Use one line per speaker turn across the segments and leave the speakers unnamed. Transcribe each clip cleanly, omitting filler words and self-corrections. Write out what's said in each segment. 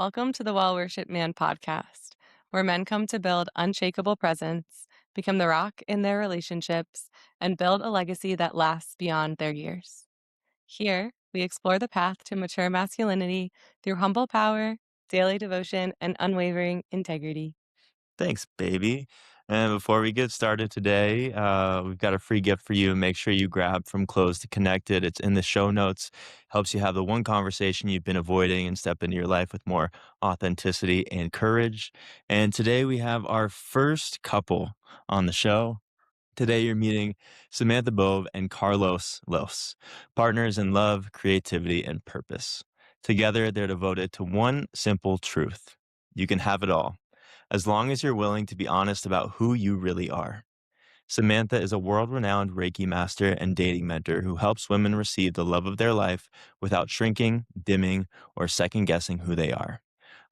Welcome to the Well Worshipped Man podcast, where men come to build unshakable presence, become the rock in their relationships, and build a legacy that lasts beyond their years. Here, we explore the path to mature masculinity through humble power, daily devotion, and unwavering integrity.
Thanks, baby. And before we get started today, we've got a free gift for you. Make sure you grab from Closed to Connected. It's in the show notes. Helps you have the one conversation you've been avoiding and step into your life with more authenticity and courage. And today we have our first couple on the show. Today you're meeting Samantha Bove and Carlos Los, partners in love, creativity, and purpose. Together, they're devoted to one simple truth: you can have it all, as long as you're willing to be honest about who you really are. Samantha is a world-renowned Reiki Master and dating mentor who helps women receive the love of their life without shrinking, dimming, or second-guessing who they are.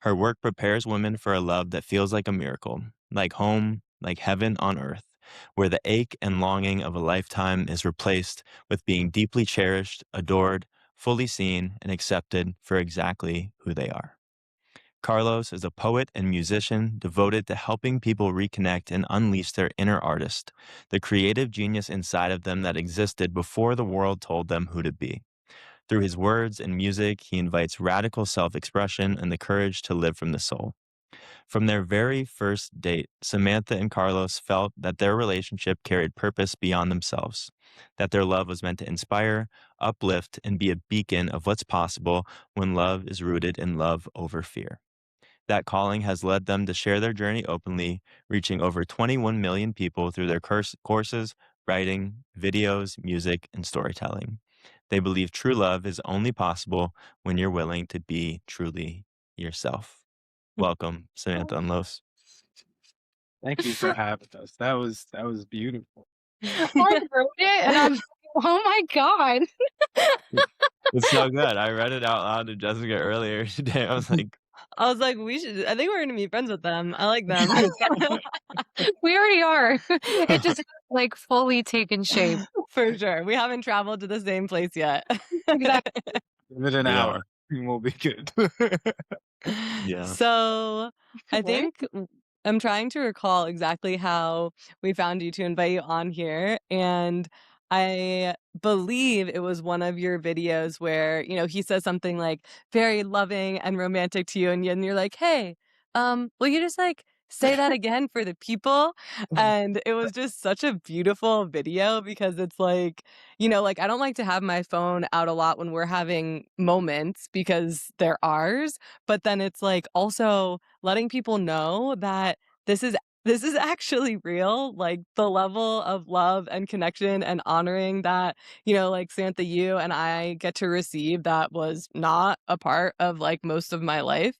Her work prepares women for a love that feels like a miracle, like home, like heaven on earth, where the ache and longing of a lifetime is replaced with being deeply cherished, adored, fully seen, and accepted for exactly who they are. Carlos is a poet and musician devoted to helping people reconnect and unleash their inner artist, the creative genius inside of them that existed before the world told them who to be. Through his words and music, he invites radical self-expression and the courage to live from the soul. From their very first date, Samantha and Carlos felt that their relationship carried purpose beyond themselves, that their love was meant to inspire, uplift, and be a beacon of what's possible when love is rooted in love over fear. That calling has led them to share their journey openly, reaching over 21 million people through their courses, writing, videos, music, and storytelling. They believe true love is only possible when you're willing to be truly yourself. Welcome, Samantha and Los.
Thank you for having us. That was beautiful.
I wrote it and I'm like, "Oh my god."
It's so good. I read it out loud to Jessica earlier today. I was like,
I was like, I think we're going to be friends with them. I like them.
We already are. It just like fully taken shape.
For sure. We haven't traveled to the same place yet.
Exactly.
Give it an
yeah,
hour and we'll be good.
yeah.
So I
What?
think I'm trying to recall exactly how we found you to invite you on here. And I believe it was one of your videos where, he says something like very loving and romantic to you. And you're like, hey, will you just like say that again for the people? And it was just such a beautiful video because it's like, like I don't like to have my phone out a lot when we're having moments because they're ours, but then it's like also letting people know that this is this is actually real, like the level of love and connection and honoring that, like Samantha, you and I get to receive that was not a part of like most of my life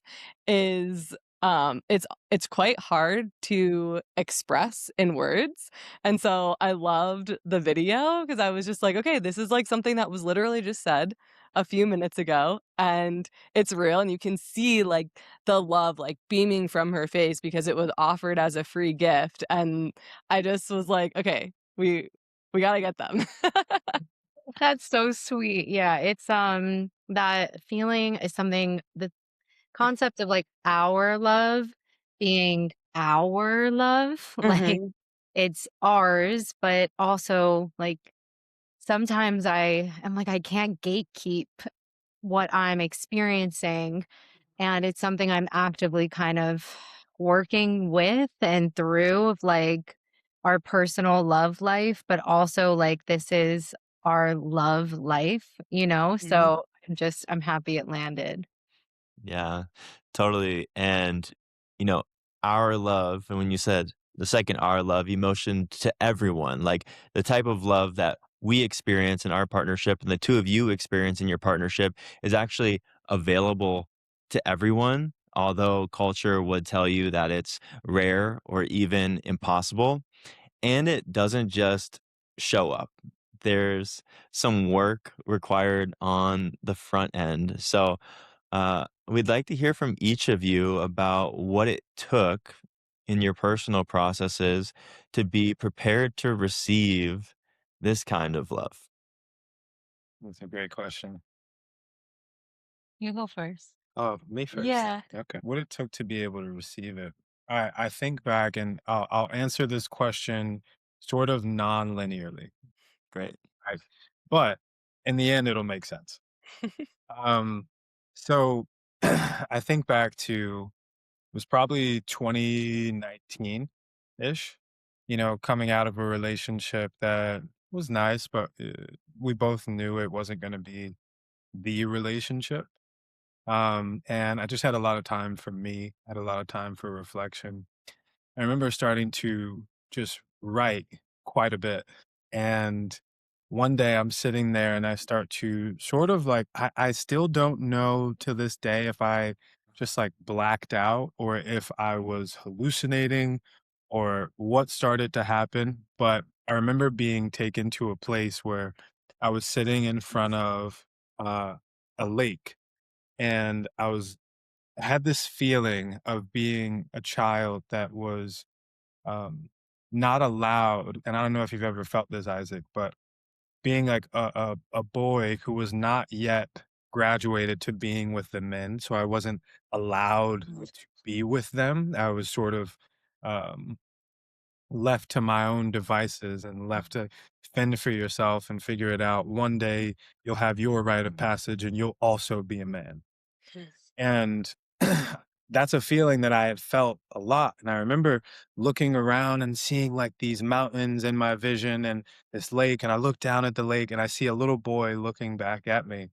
is it's quite hard to express in words. And so I loved the video because I was just like, okay, this is like something that was literally just said a few minutes ago and it's real and you can see like the love like beaming from her face because it was offered as a free gift and I just was like, okay, we got to get them.
That's so sweet. Yeah, it's that feeling is something the concept of like our love being our love, like
Mhm.
it's ours, but also like sometimes I am like I can't gatekeep what I'm experiencing. And it's something I'm actively kind of working with and through of like our personal love life, but also like this is our love life, you know?
Mhm.
So I'm happy it landed.
Yeah, totally. And, you know, our love, and when you said the second our love, emotion to everyone, like the type of love that we experience in our partnership and the two of you experience in your partnership is actually available to everyone. Although culture would tell you that it's rare or even impossible. And it doesn't just show up. There's some work required on the front end. So, we'd like to hear from each of you about what it took in your personal processes to be prepared to receive this kind of love.
That's a great question.
You go first.
Me first.
Yeah.
Okay. What it took to be able to receive it. I think back and I'll answer this question sort of non-linearly,
Great.
right? But in the end, it'll make sense. Um, so I think back to it was probably 2019 ish, coming out of a relationship that was nice, but we both knew it wasn't going to be the relationship. And I just had a lot of time for me, had a lot of time for reflection. I remember starting to just write quite a bit. And one day I'm sitting there and I start to sort of like, I still don't know to this day if I just like blacked out or if I was hallucinating or what started to happen. But I remember being taken to a place where I was sitting in front of uh, a lake and I had this feeling of being a child that was um, not allowed. And I don't know if you've ever felt this, Isaac, but being like a boy who was not yet graduated to being with the men. So I wasn't allowed to be with them. I was sort of um, left to my own devices and left to fend for yourself and figure it out. One day you'll have your rite of passage and you'll also be a man. And that's a feeling that I had felt a lot. And I remember looking around and seeing like these mountains in my vision and this lake. And I look down at the lake and I see a little boy looking back at me.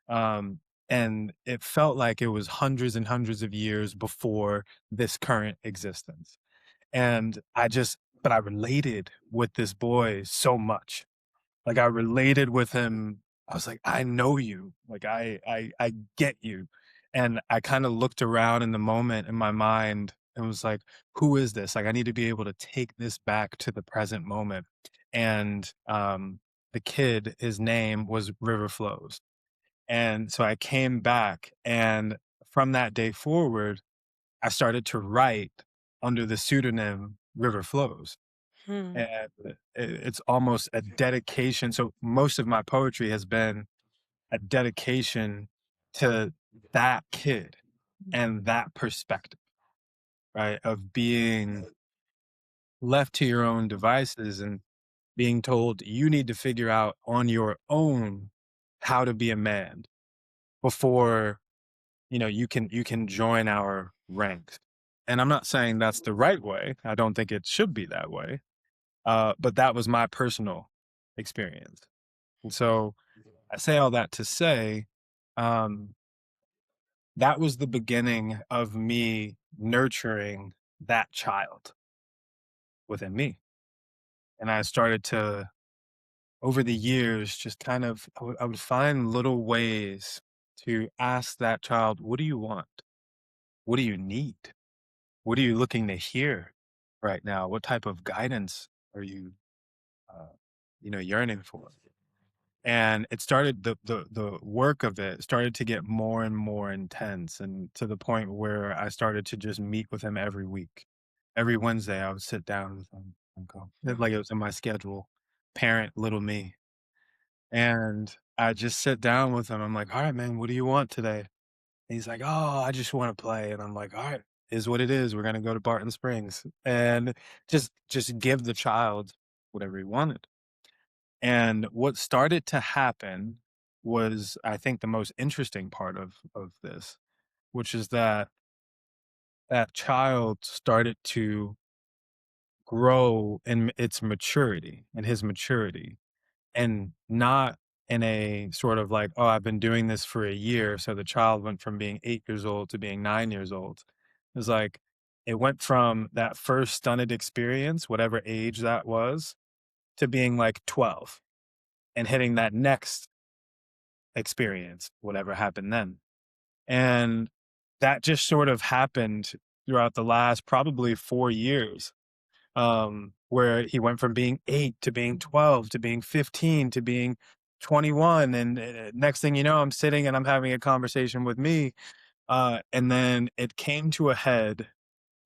Um, and it felt like it was hundreds and hundreds of years before this current existence. And but I related with this boy so much. Like I related with him. I was like, I know you. Like I get you. And I kind of looked around in the moment in my mind and was like, who is this? Like I need to be able to take this back to the present moment. And the kid, his name was River Flows. And so I came back and from that day forward, I started to write under the pseudonym River Flows.
Hmm.
And it's almost a dedication. So most of my poetry has been a dedication to that kid and that perspective, right? Of being left to your own devices and being told you need to figure out on your own how to be a man before you can join our ranks. And I'm not saying that's the right way. I don't think it should be that way. But that was my personal experience. And so I say all that to say, um, that was the beginning of me nurturing that child within me. And I started to, over the years, just kind of, I would find little ways to ask that child, what do you want? What do you need? What are you looking to hear right now? What type of guidance are you, uh, yearning for? And it started the work of it started to get more and more intense and to the point where I started to just meet with him every week. Every Wednesday I would sit down with him and go like it was in my schedule, parent little me. And I just sit down with him. I'm like, all right, man, what do you want today? And he's like, oh, I just want to play. And I'm like, all right, is what it is. We're gonna go to Barton Springs and just give the child whatever he wanted. And what started to happen was, I think, the most interesting part of this, which is that that child started to grow in its maturity and his maturity, and not in a sort of like, oh, I've been doing this for a year. So the child went from being 8 years old to being 9 years old. It was like, it went from that first stunted experience, whatever age that was, to being like 12 and hitting that next experience, whatever happened then. And that just sort of happened throughout the last probably 4 years, where he went from being 8 to being 12 to being 15 to being 21. And next thing you know, I'm sitting and I'm having a conversation with me. And then it came to a head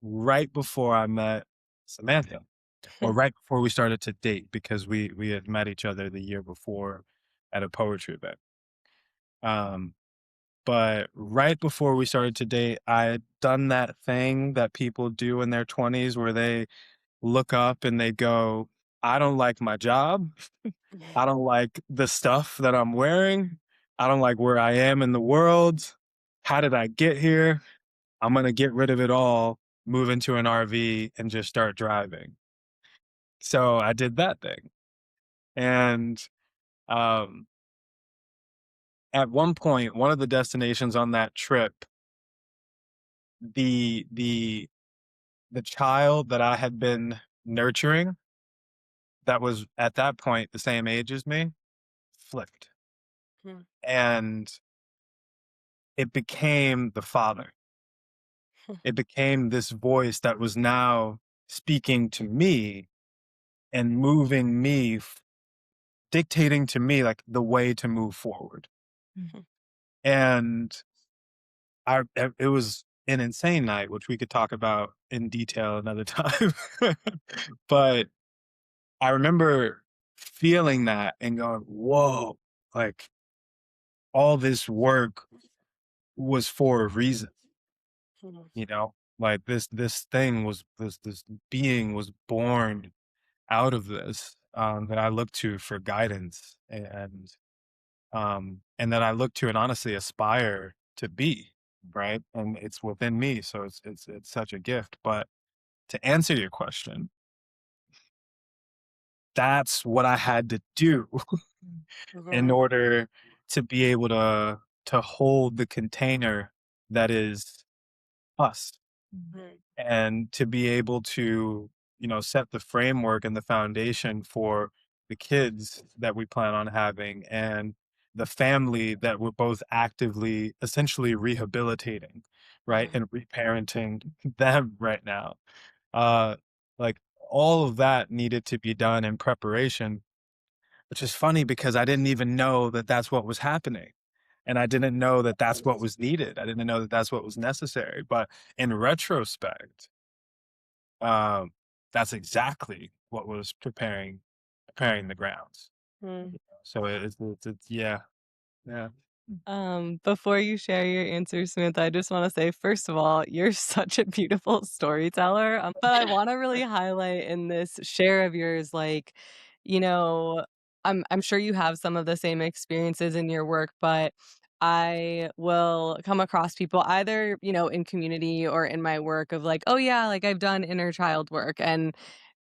right before I met Samantha, or right before we started to date, because we had met each other the year before at a poetry event. Um, But right before we started to date, I had done that thing that people do in their 20s where they look up and they go, I don't like my job. I don't like the stuff that I'm wearing. I don't like where I am in the world. How did I get here? I'm going to get rid of it all, move into an RV, and just start driving. So I did that thing. And um, at one point, one of the destinations on that trip, the the the child that I had been nurturing, that was at that point the same age as me, flipped,
Hmm.
and it became the father. It became this voice that was now speaking to me and moving me, dictating to me like the way to move forward.
Mhm.
And it was an insane night, which we could talk about in detail another time. But I remember feeling that and going, whoa, like all this work was for a reason,
Mhm.
you know? Like this thing was this being was born out of this, that I look to for guidance, and that I look to and honestly aspire to be, right? And it's within me, so it's such a gift. But to answer your question, that's what I had to do in
Mhm.
order to be able to hold the container that is us,
Mhm.
and to be able to, set the framework and the foundation for the kids that we plan on having, and the family that we're both actively essentially rehabilitating, right?
Mhm.
And reparenting them right now. Uh like all of that needed to be done in preparation, which is funny because I didn't even know that that's what was happening. And I didn't know that that's what was needed. I didn't know that that's what was necessary. But in retrospect, um, that's exactly what was preparing the grounds.
Mhm.
So it's yeah, yeah.
Before you share your answer, Samantha, I just want to say, first of all, you're such a beautiful storyteller. But I want to really highlight in this share of yours, like, you know, I'm sure you have some of the same experiences in your work, but I will come across people either, in community or in my work of like, oh yeah, like I've done inner child work, and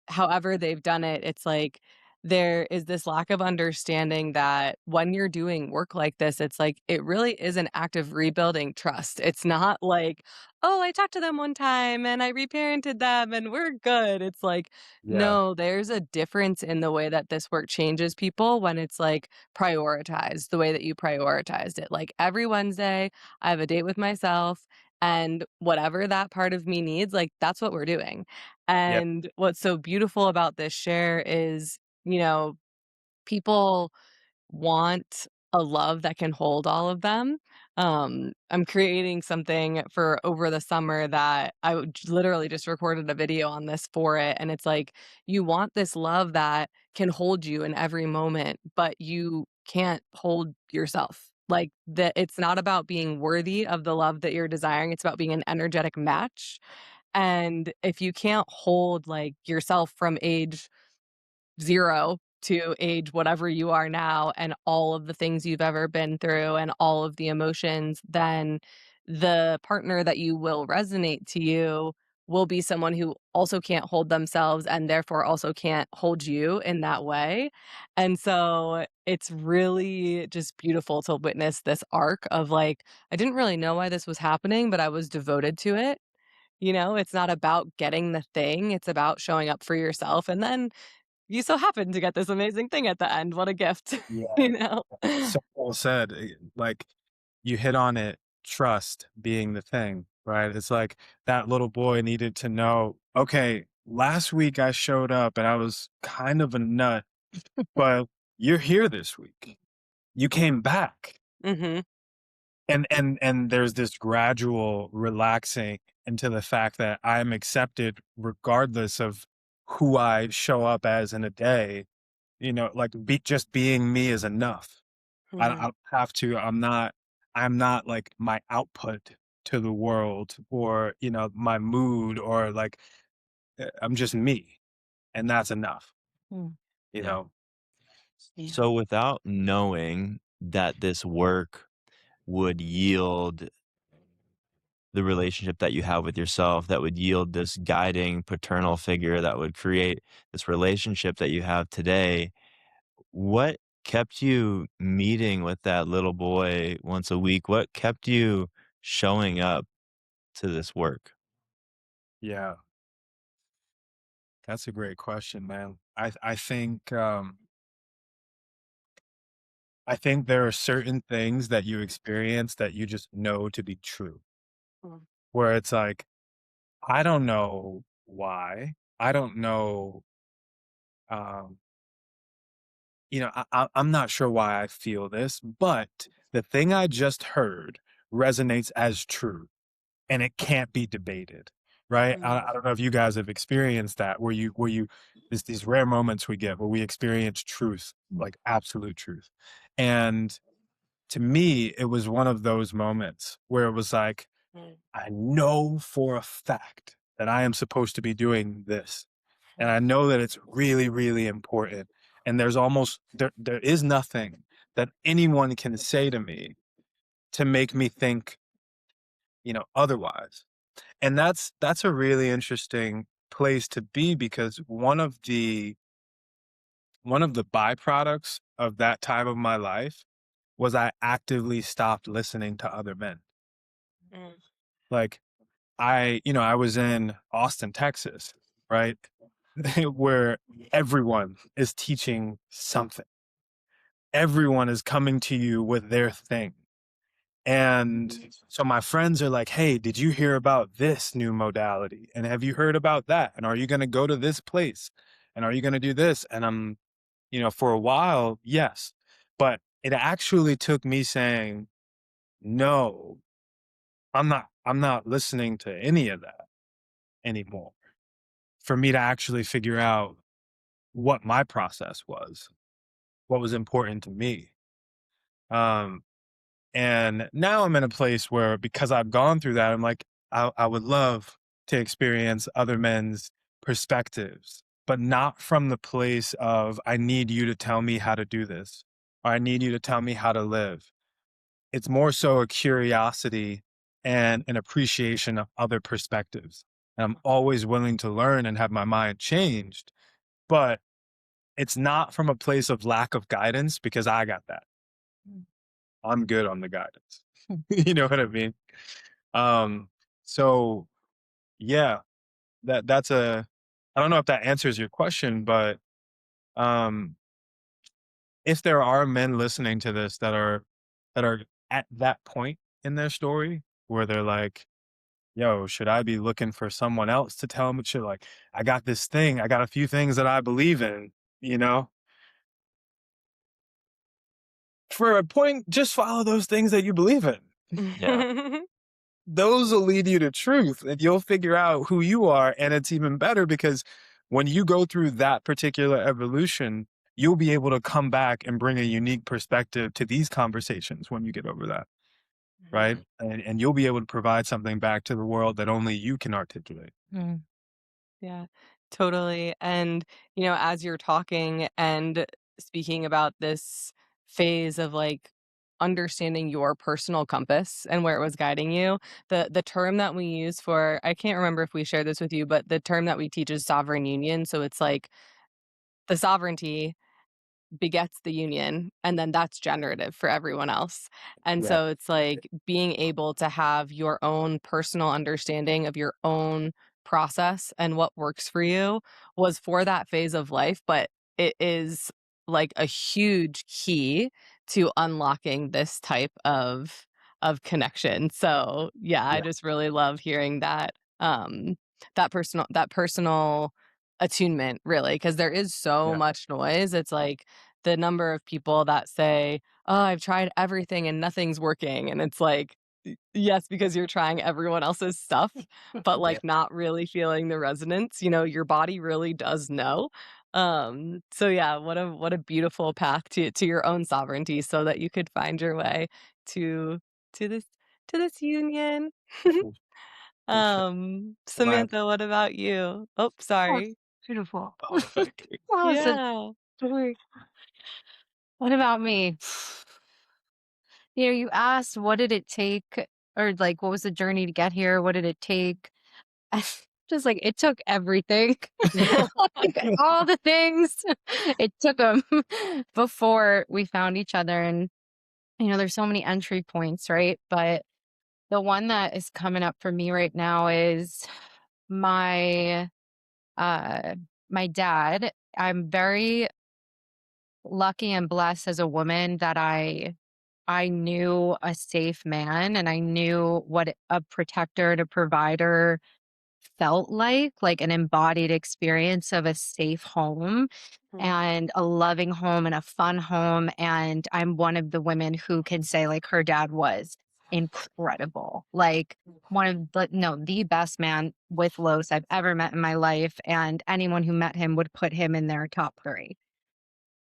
however they've done it, it's like there is this lack of understanding that when you're doing work like this, it's like it really is an act of rebuilding trust. It's not like, oh, I talked to them one time and I reparented them and we're good. It's like,
Yeah.
no, there's a difference in the way that this work changes people when it's like prioritized the way that you prioritized it. Like every Wednesday, I have a date with myself. And whatever that part of me needs, like that's what we're doing.
Yep.
And what's so beautiful about this share is, people want a love that can hold all of them. I'm creating something for over the summer that literally just recorded a video on this for it. And it's like, you want this love that can hold you in every moment, but you can't hold yourself. Like that, it's not about being worthy of the love that you're desiring. It's about being an energetic match. And if you can't hold like yourself from age 0 to age whatever you are now and all of the things you've ever been through and all of the emotions, then the partner that you will resonate to you will be someone who also can't hold themselves and therefore also can't hold you in that way. And so it's really just beautiful to witness this arc of like, I didn't really know why this was happening, but I was devoted to it. It's not about getting the thing, it's about showing up for yourself, and then you so happen to get this amazing thing at the end. What a gift,
Yeah.
you know?
So well said. Like you hit on it, trust being the thing, right? It's like that little boy needed to know, okay, last week I showed up and I was kind of a nut, but you're here this week. You came back.
Mhm,
And there's this gradual relaxing into the fact that I'm accepted regardless of who I show up as in a day. Like just being me is enough. I
mhm,
don't have to. I'm not. I'm not like my output to the world, or, my mood, or like, I'm just me, and that's enough,
Mm,
you
Yeah.
know?
yeah.
So without knowing that this work would yield the relationship that you have with yourself, that would yield this guiding paternal figure, that would create this relationship that you have today, what kept you meeting with that little boy once a week? What kept you showing up to this work?
Yeah, that's a great question, man. I think there are certain things that you experience that you just know to be true,
Mm,
where it's like, I don't know why. I don't know, um, I'm not sure why I feel this, but the thing I just heard resonates as true, and it can't be debated, right?
mm,
I don't know if you guys have experienced that, where you there's these rare moments we get where we experience truth, like absolute truth. And to me, it was one of those moments where it was like,
mm,
I know for a fact that I am supposed to be doing this. And I know that it's really, really important. And there is nothing that anyone can say to me to make me think, otherwise. And that's a really interesting place to be, because one of the byproducts of that time of my life was I actively stopped listening to other men.
mm,
Like, I was in Austin, Texas, right? Where everyone is teaching something. Everyone is coming to you with their thing. And so my friends are like, "Hey, did you hear about this new modality? And have you heard about that? And are you going to go to this place? And are you going to do this?" And for a while, yes. But it actually took me saying, "No, I'm not listening to any of that anymore," for me to actually figure out what my process was, what was important to me. Um, and now I'm in a place where, because I've gone through that, I'm like, I would love to experience other men's perspectives, but not from the place of, I need you to tell me how to do this, or I need you to tell me how to live. It's more so a curiosity and an appreciation of other perspectives. And I'm always willing to learn and have my mind changed, but it's not from a place of lack of guidance, because I got that.
mm.
I'm good on the guidance. You know what I mean? Um, so yeah, that's a I don't know if that answers your question, but um if there are men listening to this that are at that point in their story where they're like, yo, should I be looking for someone else to tell me? Should, like, I got this thing, I got a few things that I believe in, you know? For a point, just follow those things that you believe in.
Yeah.
Those will lead you to truth, and you'll figure out who you are. And it's even better because when you go through that particular evolution, you'll be able to come back and bring a unique perspective to these conversations when you get over that, right?
Mhm.
And you'll be able to provide something back to the world that only you can articulate.
Mm,
Yeah, totally. And, as you're talking and speaking about this phase of like understanding your personal compass and where it was guiding you, the term that we use for, I can't remember if we shared this with you, but the term that we teach is sovereign union. So it's like the sovereignty begets the union, and then that's generative for everyone else. And
Yeah.
so it's like being able to have your own personal understanding of your own process and what works for you was for that phase of life, but it is like a huge key to unlocking this type of connection. So, yeah, I
Yeah.
just really love hearing that personal attunement, really, because there is so
Yeah.
much noise. It's like the number of people that say, "Oh, I've tried everything and nothing's working." And it's like, yes, because you're trying everyone else's stuff, but
Yeah.
like not really feeling the resonance. Your body really does know. So yeah, what a beautiful path to your own sovereignty so that you could find your way to to this union.
For sure. Glad.
Samantha, what about you? Oh,
Oh,
sorry.
beautiful.
Oh, thank you.
Oh, so
Yeah.
sweet. What about me? You know, you asked what did it take, or like what was the journey to get here? What did it take? Just like it took everything, like all the things. It took them before we found each other, and you know, there's so many entry points, right? But the one that is coming up for me right now is my uh my dad. I'm very lucky and blessed as a woman that I knew a safe man, and I knew what a protector and a provider felt like an embodied experience of a safe home and a loving home and a fun home. And I'm one of the women who can say like her dad was incredible. Like one of the no, the best man with Los I've ever met in my life. And anyone who met him would put him in their top three.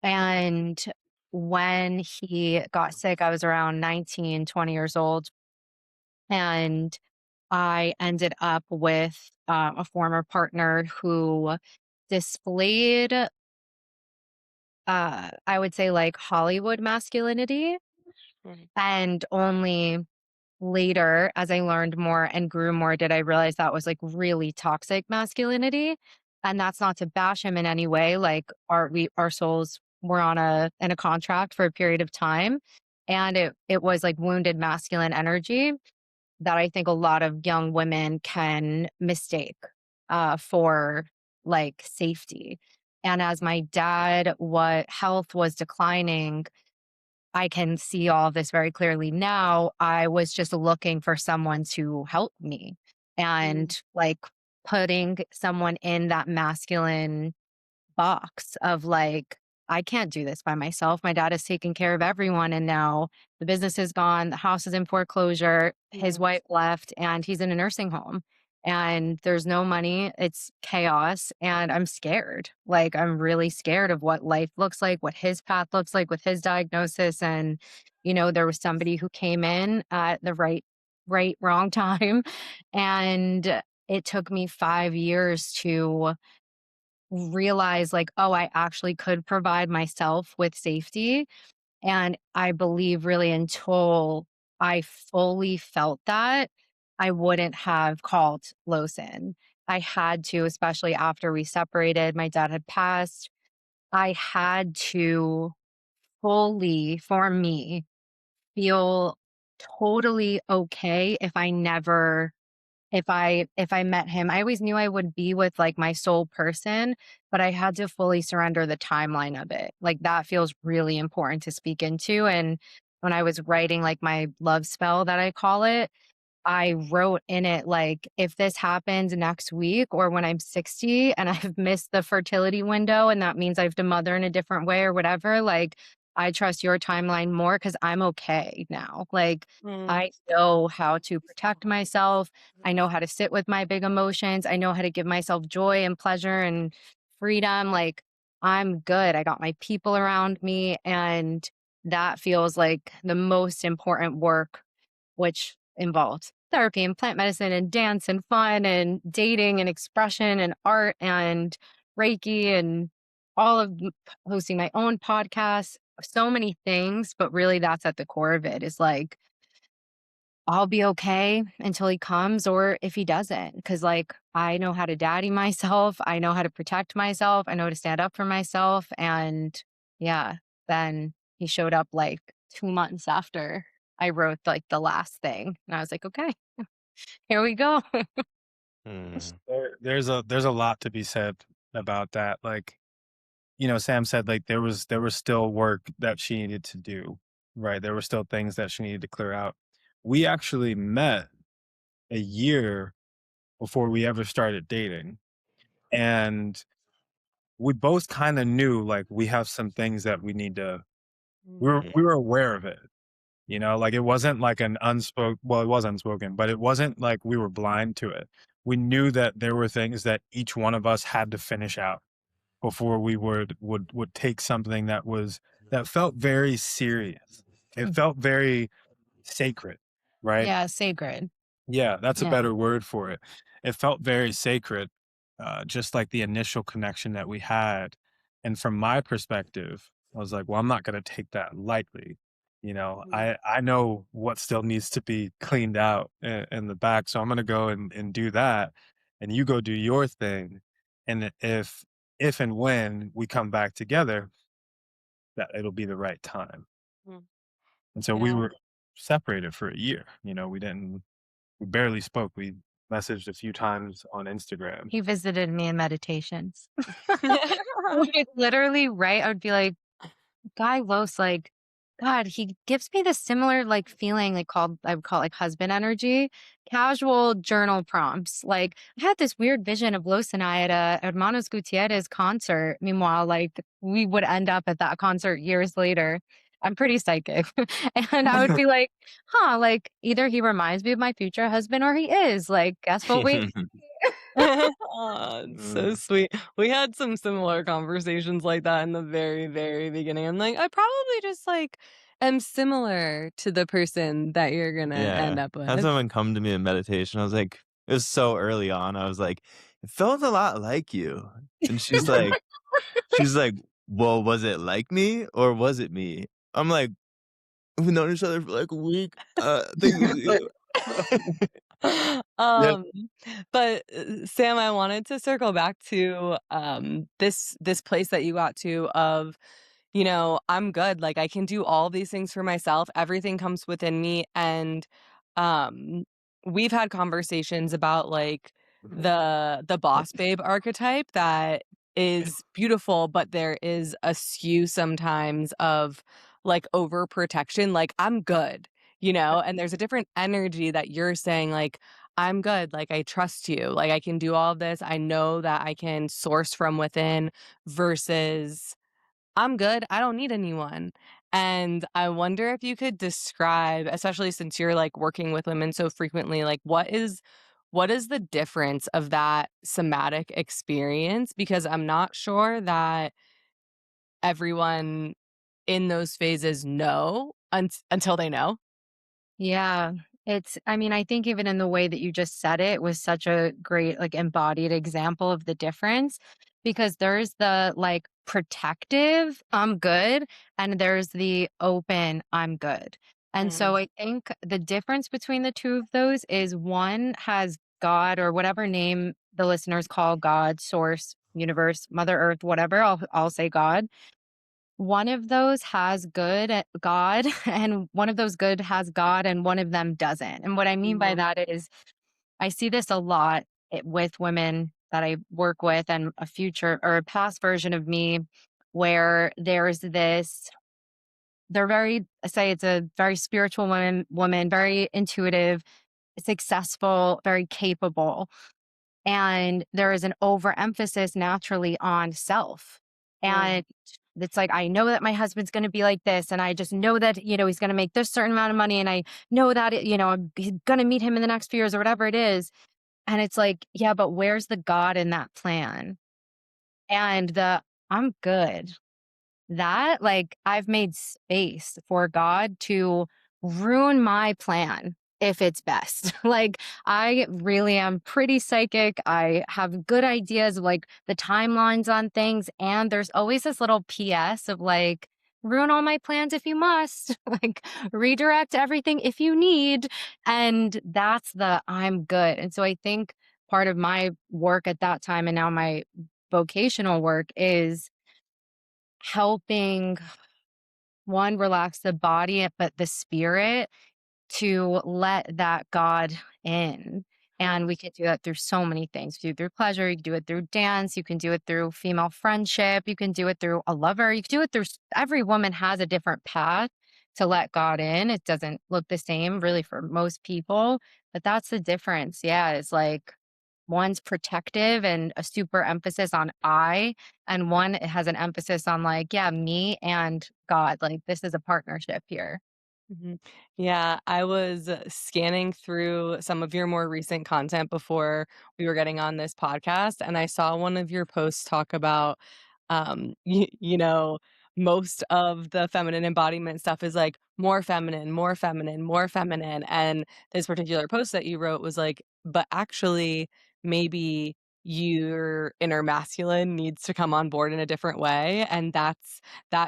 And when he got sick, I was around 19, 20 years old. And I ended up with a former partner who displayed, I would say, like Hollywood masculinity. And only later, as I learned more and grew more, did I realize that was like really toxic masculinity. And that's not to bash him in any way. Like our souls were on in a contract for a period of time. And it was like wounded masculine energy that I think a lot of young women can mistake for like safety. And as my dad, what health was declining, I can see all of this very clearly now. I was just looking for someone to help me and like putting someone in that masculine box of like, I can't do this by myself. My dad is taking care of everyone. And now the business is gone. The house is in foreclosure. His wife left and he's in a nursing home and there's no money. It's chaos. And I'm scared. Like, I'm really scared of what life looks like, what his path looks like with his diagnosis. And, you know, there was somebody who came in at the wrong time. And it took me 5 years to realize like, oh, I actually could provide myself with safety. And I believe really until I fully felt that, I wouldn't have called Losin. I had to, especially after we separated, my dad had passed. I had to fully, for me, feel totally okay if I met him. I always knew I would be with like my soul person, but I had to fully surrender the timeline of it. Like that feels really important to speak into. And when I was writing like my love spell that I call it, I wrote in it like, if this happens next week or when I'm 60 and I've missed the fertility window and that means I have to mother in a different way or whatever, like I trust your timeline more because I'm okay now. Like I know how to protect myself. I know how to sit with my big emotions. I know how to give myself joy and pleasure and freedom. Like I'm good. I got my people around me. And that feels like the most important work, which involved therapy and plant medicine and dance and fun and dating and expression and art and Reiki and all of hosting my own podcast, so many things. But really, that's at the core of it is like, I'll be okay until he comes or if he doesn't. Cause like I know how to daddy myself. I know how to protect myself. I know how to stand up for myself. And yeah, then he showed up like 2 months after I wrote like the last thing. And I was like, okay, here we go.
Mm.
There's a lot to be said about that. Like, you know, Sam said like there was still work that she needed to do, right? There were still things that she needed to clear out. We actually met a year before we ever started dating. And we both kind of knew like we have some things that we need to we were aware of it. You know, like it wasn't like an unspoken, well, it was unspoken, but it wasn't like we were blind to it. We knew that there were things that each one of us had to finish out before we would take something that felt very serious. It felt very sacred. right?
Yeah, sacred.
Yeah, that's a
Yeah.
better word for it. It felt very sacred, just like the initial connection that we had. And from my perspective, I was like, well, I'm not going to take that lightly. You know,
Mhm.
I know what still needs to be cleaned out in the back. So I'm going to go and do that. And you go do your thing. And if and when we come back together, that it'll be the right time.
Mm.
And so we
Yeah.
were separated for a year. You know, we barely spoke. We messaged a few times on Instagram.
He visited me in meditations. Like, literally, right? I would be like, Guy Los, like, God, he gives me this similar like feeling, like called I would call it like husband energy, casual journal prompts. Like I had this weird vision of Los and I at a Hermanos Gutierrez concert. Meanwhile, like we would end up at that concert years later. I'm pretty psychic. And I would be like, huh, like either he reminds me of my future husband or he is. Like, guess what we
Aw, it's so
Mm,
sweet. We had some similar conversations like that in the very, very beginning. I'm like, I probably just like am similar to the person that you're gonna end
Yeah.
up
Had
with.
someone come to me in meditation. I was like, it was so early on. I was like, it felt a lot like you. And she's like, well, was it like me or was it me? I'm like, we've known each other for like a week. I think it's you.
yeah.
Um, but, Sam, I wanted to circle back to, this place that you got to of, I'm good, like, I can do all these things for myself, everything comes within me, and, um, we've had conversations about, like, the boss babe archetype that is beautiful, but there is a skew sometimes of, like, overprotection, like, "I'm good." And there's a different energy that you're saying, like, I'm good, like, I trust you, like, I can do all of this, I know that I can source from within versus I'm good, I don't need anyone. And I wonder if you could describe, especially since you're like working with women so frequently, like what is the difference of that somatic experience? Because I'm not sure that everyone in those phases know until they know.
Yeah. I mean, I think even in the way that you just said it was such a great, like, embodied example of the difference because there's the like protective, I'm good, and there's the open, I'm good. And so
Mm,
I think the difference between the two of those is one has God or whatever name the listeners call God, source, universe, Mother Earth, whatever. I'll say God. One of those has good God, and one of those good has God, and one of them doesn't. And what I mean by
mhm,
that is I see this a lot with women that I work with and a future or a past version of me where there's this they're very say it's a very spiritual woman, very intuitive, successful, very capable, and there is an overemphasis naturally on self.
mm,
And it's like, I know that my husband's going to be like this. And I just know that, he's going to make this certain amount of money. And I know that, I'm going to meet him in the next few years or whatever it is. And it's like, yeah, but where's the God in that plan? And I'm good. That, like, I've made space for God to ruin my plan if it's best. Like, I really am pretty psychic. I have good ideas of like the timelines on things. And there's always this little PS of like, ruin all my plans if you must, like, redirect everything if you need. And that's the I'm good. And so I think part of my work at that time and now my vocational work is helping one relax the body but the spirit to let that God in. And
mm,
we can do that through so many things. You can do it through pleasure, you can do it through dance, you can do it through female friendship, you can do it through a lover, you can do it through every woman has a different path to let God in. It doesn't look the same really for most people, but that's the difference. Yeah, it's like one's protective and a super emphasis on I, and one has an emphasis on like, yeah, me and God. Like this is a partnership here.
mhm. Yeah, I was scanning through some of your more recent content before we were getting on this podcast, and I saw one of your posts talk about, most of the feminine embodiment stuff is like more feminine, more feminine, more feminine. And this particular post that you wrote was like, but actually, maybe your inner masculine needs to come on board in a different way. And that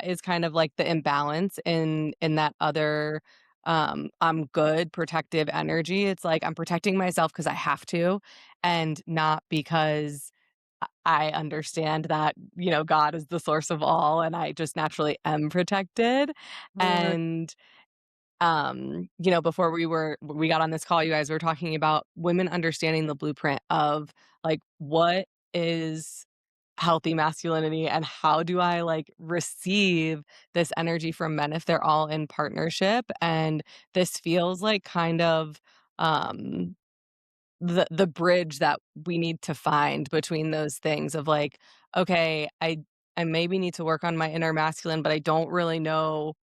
is kind of like the imbalance in that other I'm good protective energy. It's like I'm protecting myself because I have to, and not because I understand that, God is the source of all and I just naturally am protected.
Right.
And before we got on this call, you guys were talking about women understanding the blueprint of like what is healthy masculinity and how do I like receive this energy from men if they're all in partnership. And this feels like kind of um the bridge that we need to find between those things of like, okay, I maybe need to work on my inner masculine, but I don't really know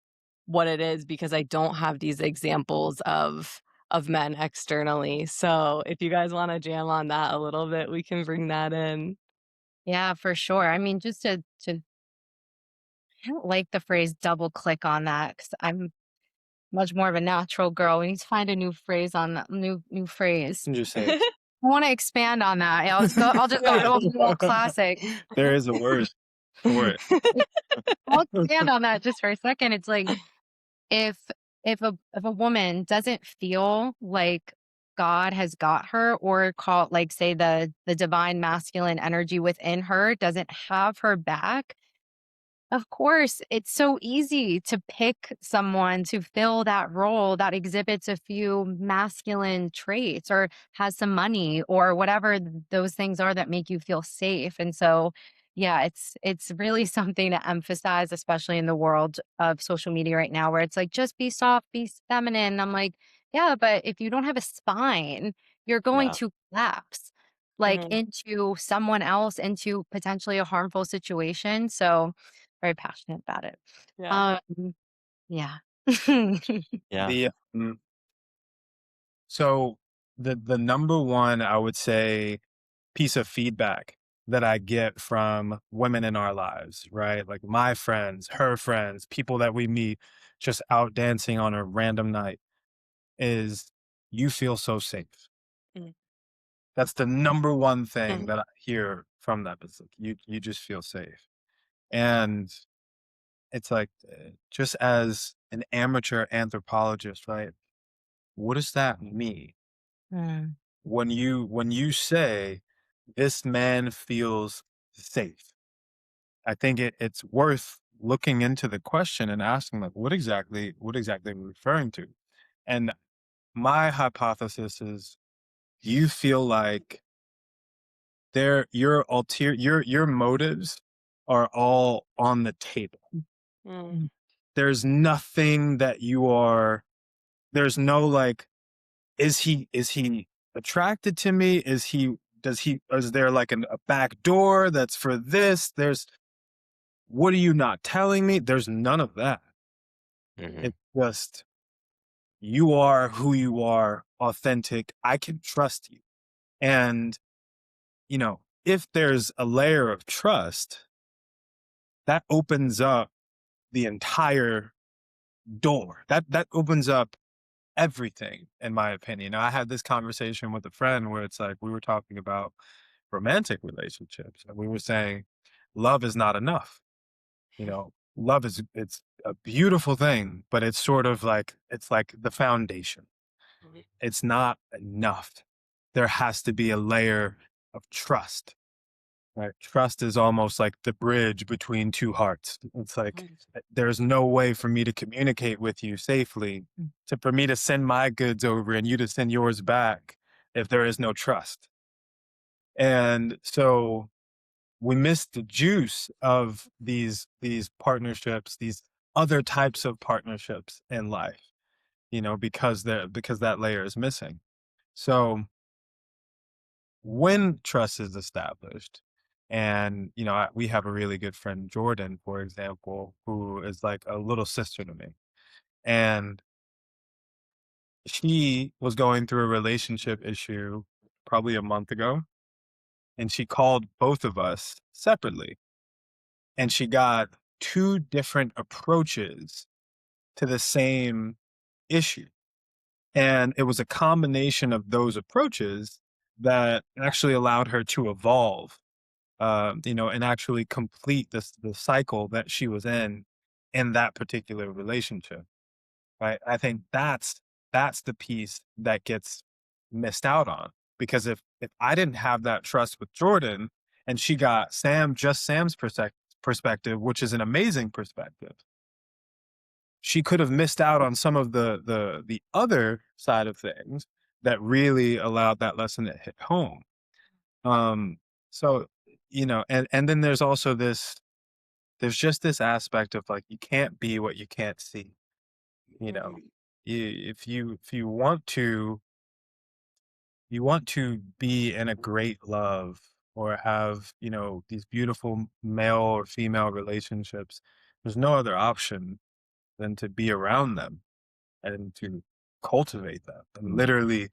what it is because I don't have these examples of men externally. So if you guys want to jam on that a little bit, we can bring that in.
Yeah, for sure. I mean, just to I don't like the phrase double click on that because I'm much more of a natural girl. We need to find a new phrase on that new phrase.
And just say
I want to expand on that. Yeah, I'll just go to a whole classic.
there is a word for it.
I'll expand on that just for a second. It's like if if a woman doesn't feel like God has got her, or call like say the divine masculine energy within her doesn't have her back, of course, it's so easy to pick someone to fill that role that exhibits a few masculine traits or has some money or whatever those things are that make you feel safe. And so, yeah, it's really something to emphasize, especially in the world of social media right now, where it's like just be soft, be feminine. I'm like, yeah, but if you don't have a spine, you're going
Yeah.
to collapse like
Mhm.
into someone else, into potentially a harmful situation. So very passionate about it.
Yeah.
Um, yeah.
Yeah.
The so the number one, I would say, piece of feedback that I get from women in our lives, right? Like my friends, her friends, people that we meet just out dancing on a random night is you feel so safe.
Mm.
That's the number one thing
Mm.
that I hear from them. It's like you just feel safe. And it's like just as an amateur anthropologist, right? What does that mean?
Mm,
When you say this man feels safe, I think it's worth looking into the question and asking like what exactly are we referring to? And my hypothesis is you feel like your motives are all on the table.
Mm.
mm,
There's nothing that you are there's no like is he attracted to me? Is there like a back door that's for this? What are you not telling me? There's none of that.
Mhm.
It's just you are who you are, authentic. I can trust you. And, if there's a layer of trust, that opens up the entire door. That opens up everything, in my opinion. I had this conversation with a friend where it's like we were talking about romantic relationships and we were saying love is not enough. Love it's a beautiful thing, but it's sort of like it's like the foundation.
Mhm.
It's not enough. There has to be a layer of trust. Right. Trust is almost like the bridge between two hearts. It's like
Mhm.
there's no way for me to communicate with you safely,
mm,
for me to send my goods over and you to send yours back if there is no trust. And so we miss the juice of these partnerships, these other types of partnerships in life, because that layer is missing. So when trust is established, and we have a really good friend, Jordan, for example, who is like a little sister to me, and she was going through a relationship issue probably a month ago, and she called both of us separately, and she got two different approaches to the same issue. And it was a combination of those approaches that actually allowed her to evolve, and actually complete the cycle that she was in that particular relationship. Right? I think that's the piece that gets missed out on, because if I didn't have that trust with Jordan, and she got Sam's perspective, which is an amazing perspective, she could have missed out on some of the other side of things that really allowed that lesson to hit home. Um, so, and then there's just this aspect of like, you can't be what you can't see. You know, if you want to be in a great love, or have, these beautiful male or female relationships, there's no other option than to be around them and to cultivate them and literally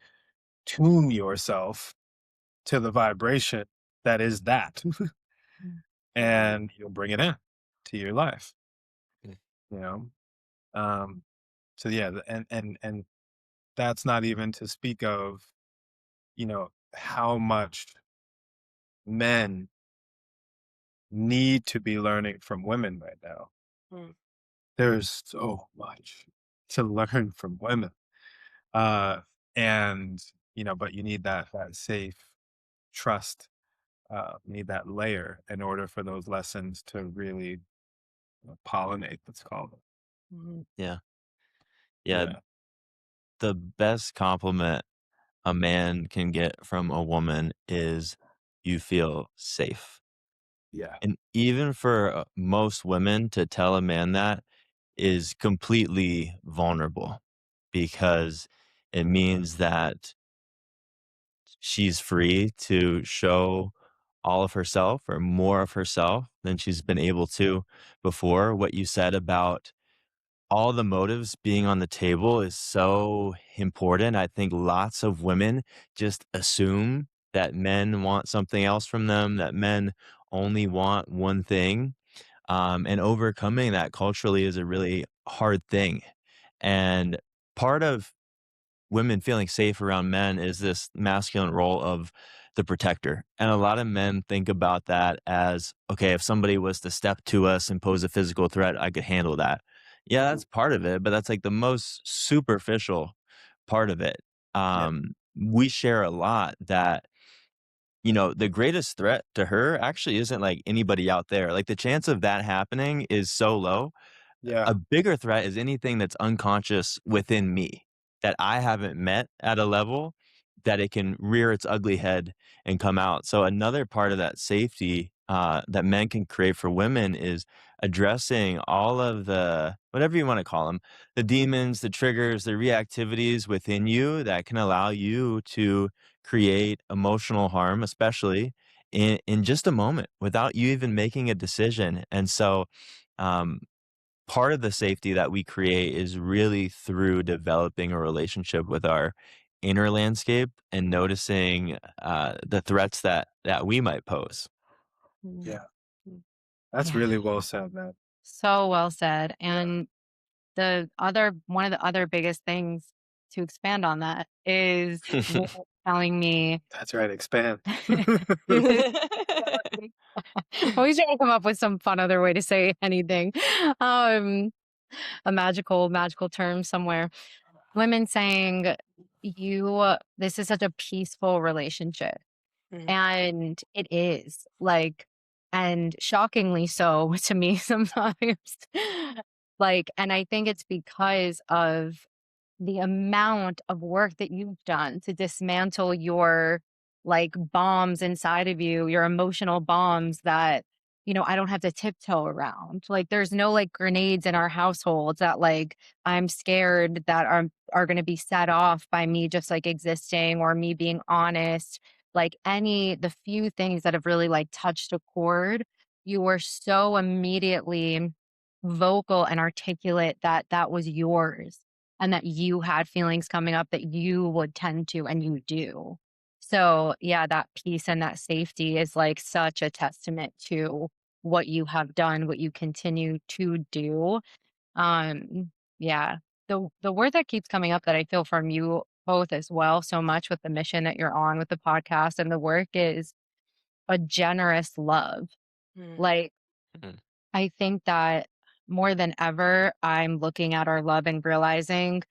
tune yourself to the vibration that is that. And you'll bring it in to your life,
Mm.
you know so yeah, and that's not even to speak of, how much men need to be learning from women right now.
Mm.
There's so much to learn from women. And but you need that safe trust, you need that layer in order for those lessons to really pollinate, let's call it.
Mhm.
Yeah. Yeah.
Yeah.
The best compliment a man can get from a woman is you feel safe.
Yeah.
And even for most women to tell a man that is completely vulnerable, because it means that she's free to show all of herself or more of herself than she's been able to before. What you said about all the motives being on the table is so important. I think lots of women just assume that men want something else from them, that men only want one thing. And overcoming that culturally is a really hard thing. And part of women feeling safe around men is this masculine role of the protector. And a lot of men think about that as, okay, if somebody was to step to us and pose a physical threat, I could handle that. Yeah, that's part of it, but that's like the most superficial part of it.
Yeah.
We share a lot that, the greatest threat to her actually isn't like anybody out there. Like the chance of that happening is so low.
Yeah.
A bigger threat is anything that's unconscious within me that I haven't met at a level that it can rear its ugly head and come out. So another part of that safety that men can create for women is addressing all of the, whatever you want to call them, the demons, the triggers, the reactivities within you that can allow you to create emotional harm, especially in just a moment without you even making a decision. And so, um, part of the safety that we create is really through developing a relationship with our inner landscape and noticing the threats that we might pose.
Mhm.
Yeah. That's
Yeah.
really well said, man.
So well said. And one of the other biggest things to expand on that is women telling me,
That's right. Expand.
always trying to come up with some fun other way to say anything. Um, a magical term somewhere. Women saying, this is such a peaceful relationship.
Mm.
And it is like, and shockingly so to me sometimes. And I think it's because of the amount of work that you've done to dismantle your bombs inside of you, your emotional bombs that, I don't have to tiptoe around. Like there's no grenades in our households that I'm scared that are going to be set off by me just existing or me being honest. The few things that have really touched a chord, you were so immediately vocal and articulate that that was yours and that you had feelings coming up that you would tend to and you do. So, yeah, that peace and that safety is such a testament to what you have done, what you continue to do. Um Yeah. The word that keeps coming up that I feel from you both as well so much with the mission that you're on with the podcast and the work is a generous love.
Mm.
Like,
Mhm.
I think that more than ever, I'm looking at our love and realizing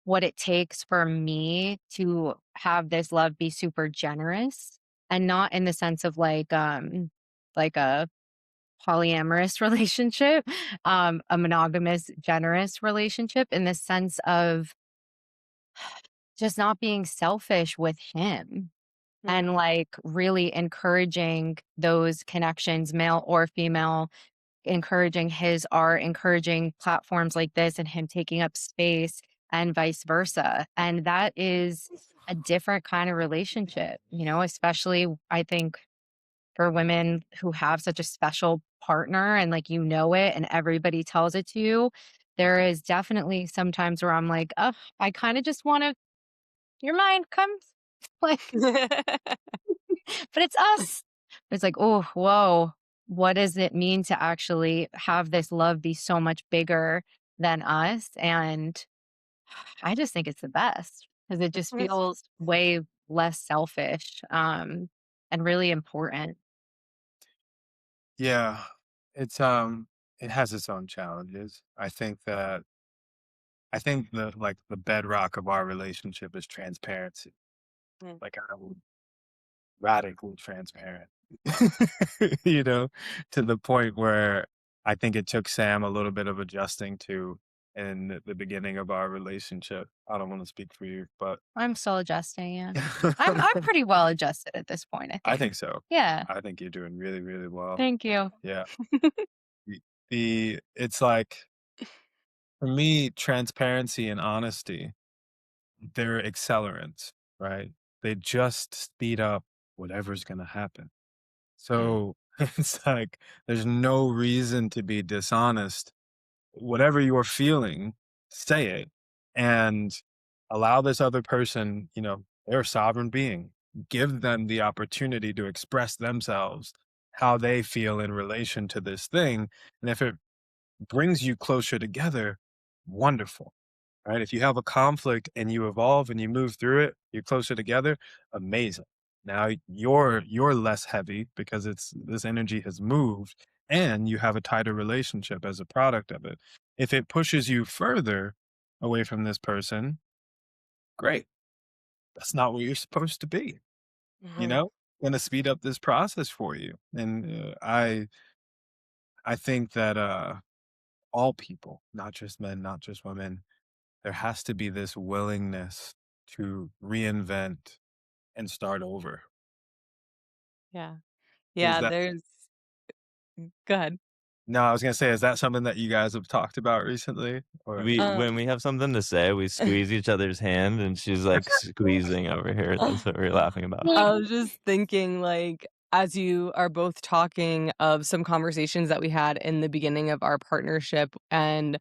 what it takes for me to have this love be super generous and not in the sense of like a polyamorous relationship, a monogamous, generous relationship in the sense of just not being selfish with him and
Mm.
like really encouraging those connections, male or female, encouraging his art, encouraging platforms like this and him taking up space and vice versa. And that is a different kind of relationship, you know, especially I think for women who have such a special partner and like you know it and everybody tells it to you. There is definitely sometimes where I'm like, oh, I kind of just want to, your mind comes like, but it's us. It's like, oh, whoa, what does it mean to actually have this love be so much bigger than us? And I just think it's the best because it just feels way less selfish and really important.
Yeah. It's it has its own challenges. I think the bedrock of our relationship is transparency.
Mm.
Like I'm radically transparent. You know, to the point where I think it took Sam a little bit of adjusting to in the beginning of our relationship. I don't want to speak for you, but
I'm still adjusting, yeah. I'm pretty well adjusted at this point, I
I
think.
think so.
Yeah.
I think you're doing really, really well.
Thank you.
Yeah. It's like for me, transparency and honesty, they're accelerants, right? They just speed up whatever's gonna happen.
Mm.
So it's like there's no reason to be dishonest. Whatever you're feeling, say it and allow this other person, you know, they're a sovereign being. Give them the opportunity to express themselves, how they feel in relation to this thing. And if it brings you closer together, wonderful. Right? If you have a conflict and you evolve and you move through it, you're closer together, amazing. Now you're less heavy because it's this energy has moved and you have a tighter relationship as a product of it. If it pushes you further away from this person, great. That's not where you're supposed to be. You
Mhm.
know, going to speed up this process for you. And I think that all people, not just men, not just women, there has to be this willingness to reinvent and start over.
Yeah.
Is
Yeah,
that
there's go ahead.
no, I was gonna say, is that something that you guys have talked about recently? Or
We
Um
when we have something to say, we squeeze each other's hand, and she's, like, squeezing over here. That's what we're laughing about.
I was just thinking, like, as you are both talking of some conversations that we had in the beginning of our partnership, and,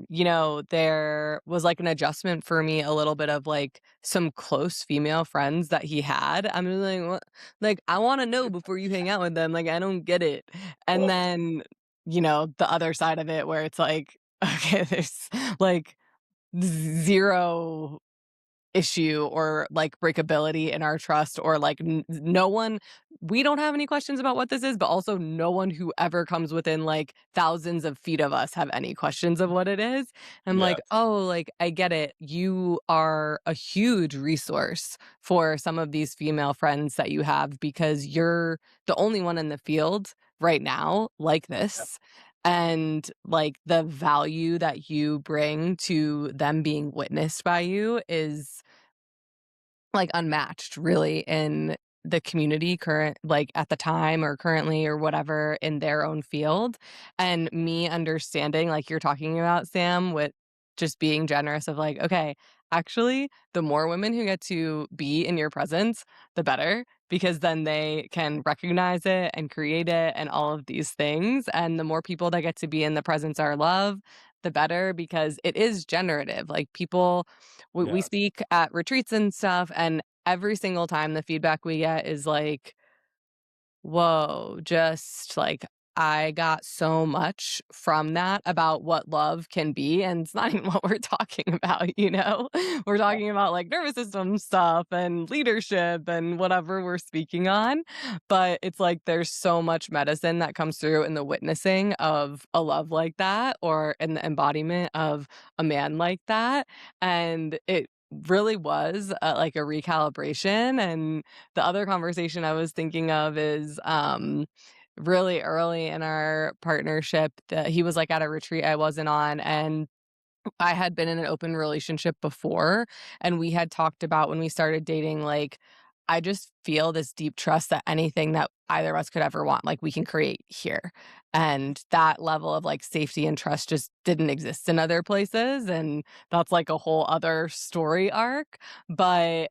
you know, there was, like, an adjustment for me, a little bit of, like, some close female friends that he had. I'm just like, "What?" Like, "I wanna know before you hang out with them, like, I don't get it." And then, you know, the other side of it where it's like, okay, there's, like, 0 issue or like breakability in our trust or like no one we don't have any questions about what this is, but also no one who ever comes within like thousands of feet of us have any questions of what it is. I'm
yeah,
like, oh, like I get it, you are a huge resource for some of these female friends that you have because you're the only one in the field right now like
yeah,
this, and like the value that you bring to them being witnessed by you is like unmatched really in the community current like at the time or currently or whatever in their own field. And me understanding like you're talking about, Sam, with just being generous of like, okay, actually the more women who get to be in your presence, the better, because then they can recognize it and create it and all of these things. And the more people that get to be in the presence are love, the better, because it is generative. Like people, we
yeah,
speak at retreats and stuff, and every single time the feedback we get is like, "Whoa, just like I got so much from that about what love can be, and it's not even what we're talking about, you know? We're talking about, like, nervous system stuff and leadership and whatever we're speaking on, but it's like there's so much medicine that comes through in the witnessing of a love like that or in the embodiment of a man like that, and it really was, like, a recalibration. And the other conversation I was thinking of is, really early in our partnership that he was, like, at a retreat I wasn't on, and I had been in an open relationship before, and we had talked about when we started dating, like, I just feel this deep trust that anything that either of us could ever want, like, we can create here. And that level of, like, safety and trust just didn't exist in other places, and that's, like, a whole other story arc. But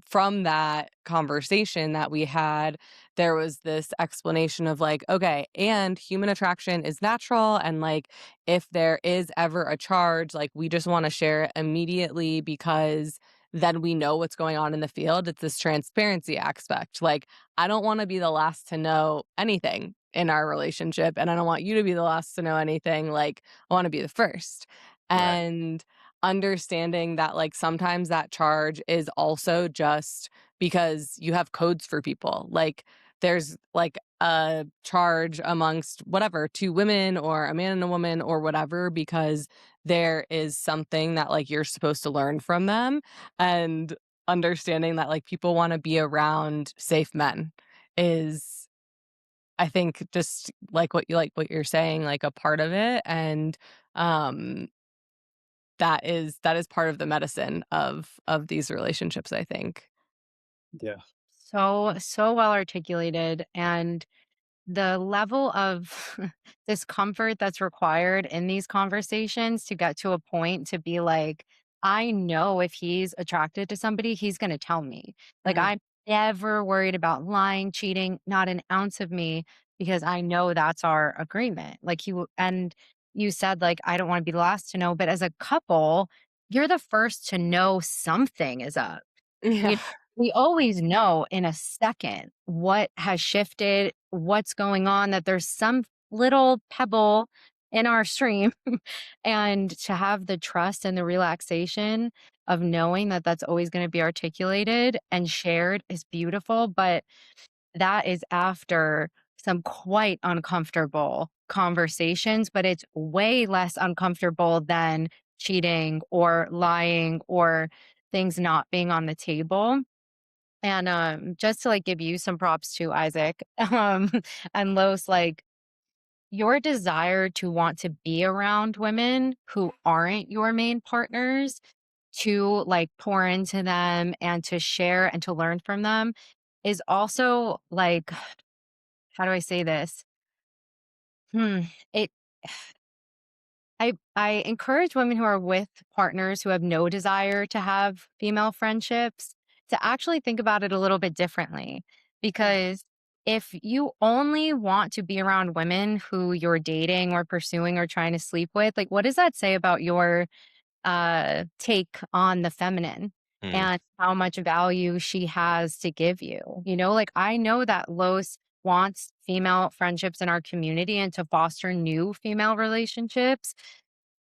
from that conversation that we had, there was this explanation of like, okay, and human attraction is natural. And like, if there is ever a charge, like, we just want to share it immediately because then we know what's going on in the field. It's this transparency aspect. Like, I don't want to be the last to know anything in our relationship. And I don't want you to be the last to know anything. Like, I want to be the first.
Right.
And understanding that, like, sometimes that charge is also just because you have codes for people. Like, there's, like, a charge amongst whatever, 2 women or a man and a woman or whatever, because there is something that, like, you're supposed to learn from them, and understanding that, like, people wanna be around safe men is, I think, just like what you're saying, like, a part of it. And, um that is part of the medicine of these relationships, I think.
Yeah.
So well articulated. And the level of discomfort that's required in these conversations to get to a point to be like, I know if he's attracted to somebody, he's going to tell me. Like,
Mhm.
I'm never worried about lying, cheating, not an ounce of me, because I know that's our agreement. Like, and you said, like, I don't want to be the last to know, but as a couple, you're the first to know something is up.
Yeah.
You We always know in a second what has shifted, what's going on, that there's some little pebble in our stream. And to have the trust and the relaxation of knowing that that's always going to be articulated and shared is beautiful. But that is after some quite uncomfortable conversations, but it's way less uncomfortable than cheating or lying or things not being on the table. And, just to, like, give you some props too, Isaac, and Los, like, your desire to want to be around women who aren't your main partners, to, like, pour into them and to share and to learn from them is also, like, how do I say this? Hmm, it I encourage women who are with partners who have no desire to have female friendships to actually think about it a little bit differently. Because if you only want to be around women who you're dating or pursuing or trying to sleep with, like, what does that say about your take on the feminine
Mm.
and how much value she has to give you? You know, like, I know that Los wants female friendships in our community and to foster new female relationships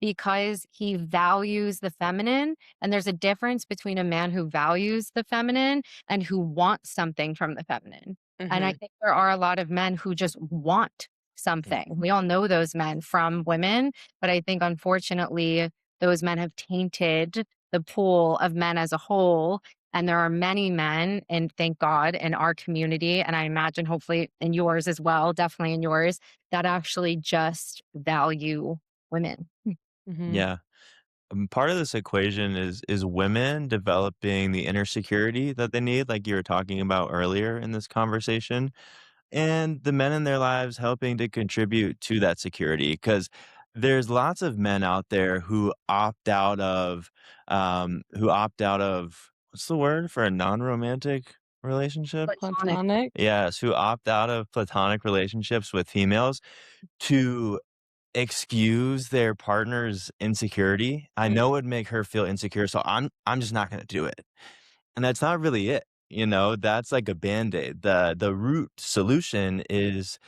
because he values the feminine. And there's a difference between a man who values the feminine and who wants something from the feminine. And I
Mhm.
think there are a lot of men who just want
Mm.
something. We all know those men from women, but I think unfortunately, those men have tainted the pool of men as a whole. And there are many men, and thank God, in our community, and I imagine hopefully in yours as well, definitely in yours, that actually just value women.
Mhm.
Yeah. Part of this equation is women developing the inner security that they need, like you were talking about earlier in this conversation, and the men in their lives helping to contribute to that security. Because there's lots of men out there who opt out of what's the word for a non-romantic relationship?
Platonic.
Platonic?
Yes, who opt out of platonic relationships with females to excuse their partner's insecurity. I
Mm.
know it'd make her feel insecure, so I'm just not gonna do it. And that's not really it, you know? That's like a Band-Aid. The root solution is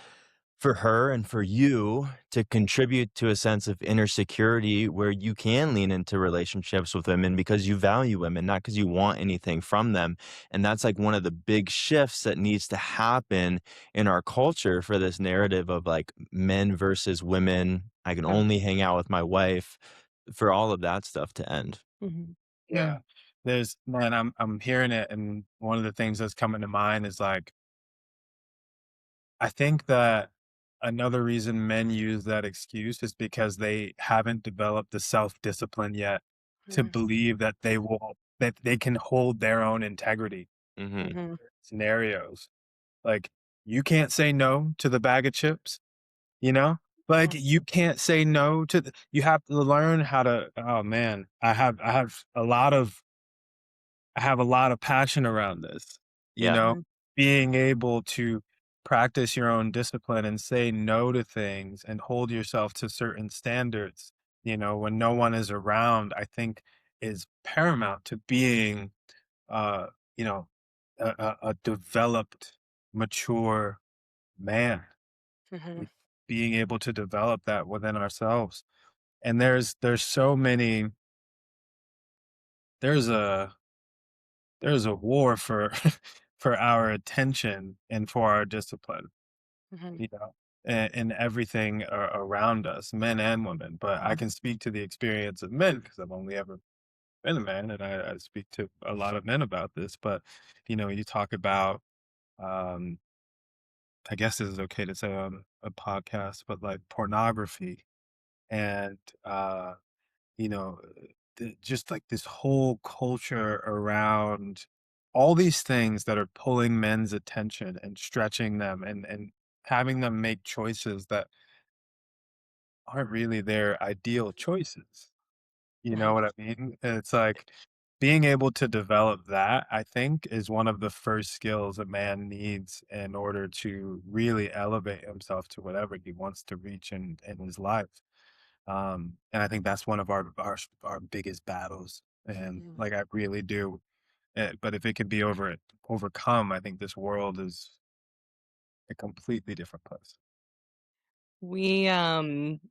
for her and for you to contribute to a sense of inner security where you can lean into relationships with women because you value women, not because you want anything from them. And that's like one of the big shifts that needs to happen in our culture for this narrative of like men versus women. I can
Huh.
only hang out with my wife, for all of that stuff to end.
Mhm.
Yeah. There's man, I'm hearing it, and one of the things that's coming to mind is like, I think that another reason men use that excuse is because they haven't developed the self-discipline yet to
Mhm.
believe that they can hold their own integrity
Mhm.
Mhm.
scenarios. Like, you can't say no to the bag of chips, you know? Like,
Mhm.
you can't say no to you have to learn how to, oh man, I have a lot of passion around this, you
Yeah.
know,
Mhm.
being able to practice your own discipline and say no to things and hold yourself to certain standards, when no one is around, I think is paramount to being, uh, you know, a developed, mature man,
Mhm.
being able to develop that within ourselves. And there's so many, there's a, there's a war for for our attention and for our discipline,
Mhm.
in everything around us, men and women. But I can speak to the experience of men because I've only ever been a man, and I speak to a lot of men about this. But you talk about, um, I guess this is okay to say on a podcast, but like pornography and you know, just like this whole culture around all these things that are pulling men's attention and stretching them and having them make choices that aren't really their ideal choices. You know
Mhm.
what I mean? It's like being able to develop that, I think, is one of the first skills a man needs in order to really elevate himself to whatever he wants to reach in his life. And I think that's one of our biggest battles. And
Mhm.
like I really do. But if it could be overcome, I think this world is a completely different place.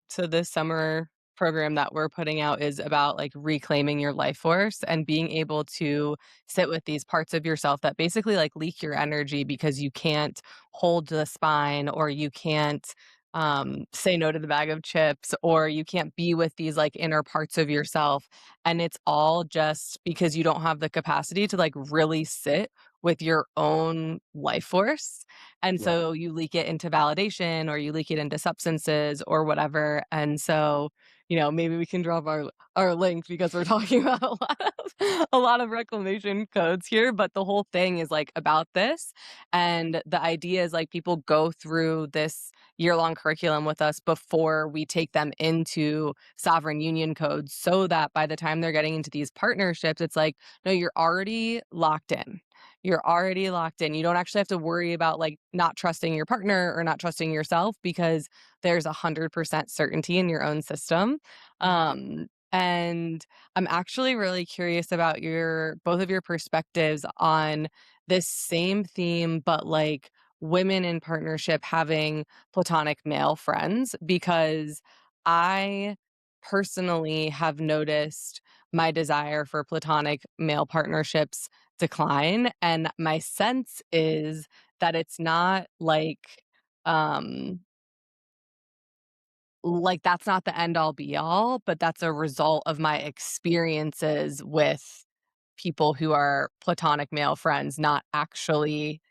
So this summer program that we're putting out is about like reclaiming your life force and being able to sit with these parts of yourself that basically like leak your energy because you can't hold the spine or you can't say no to the bag of chips or you can't be with these like inner parts of yourself, and it's all just because you don't have the capacity to like really sit with your own life force, and
Yeah.
so you leak it into validation or you leak it into substances or whatever. And so, maybe we can drop our link because we're talking about a lot of reclamation codes here, but the whole thing is like about this. And the idea is like people go through this year-long curriculum with us before we take them into sovereign union codes so that by the time they're getting into these partnerships, it's like, no, you're already locked in. You're already locked in. You don't actually have to worry about like not trusting your partner or not trusting yourself because there's 100% certainty in your own system. And I'm actually really curious about your both of your perspectives on this same theme, but like women in partnership having platonic male friends, because I personally have noticed my desire for platonic male partnerships decline, and my sense is that it's not um like that's not the end all be all, but that's a result of my experiences with people who are platonic male friends not actually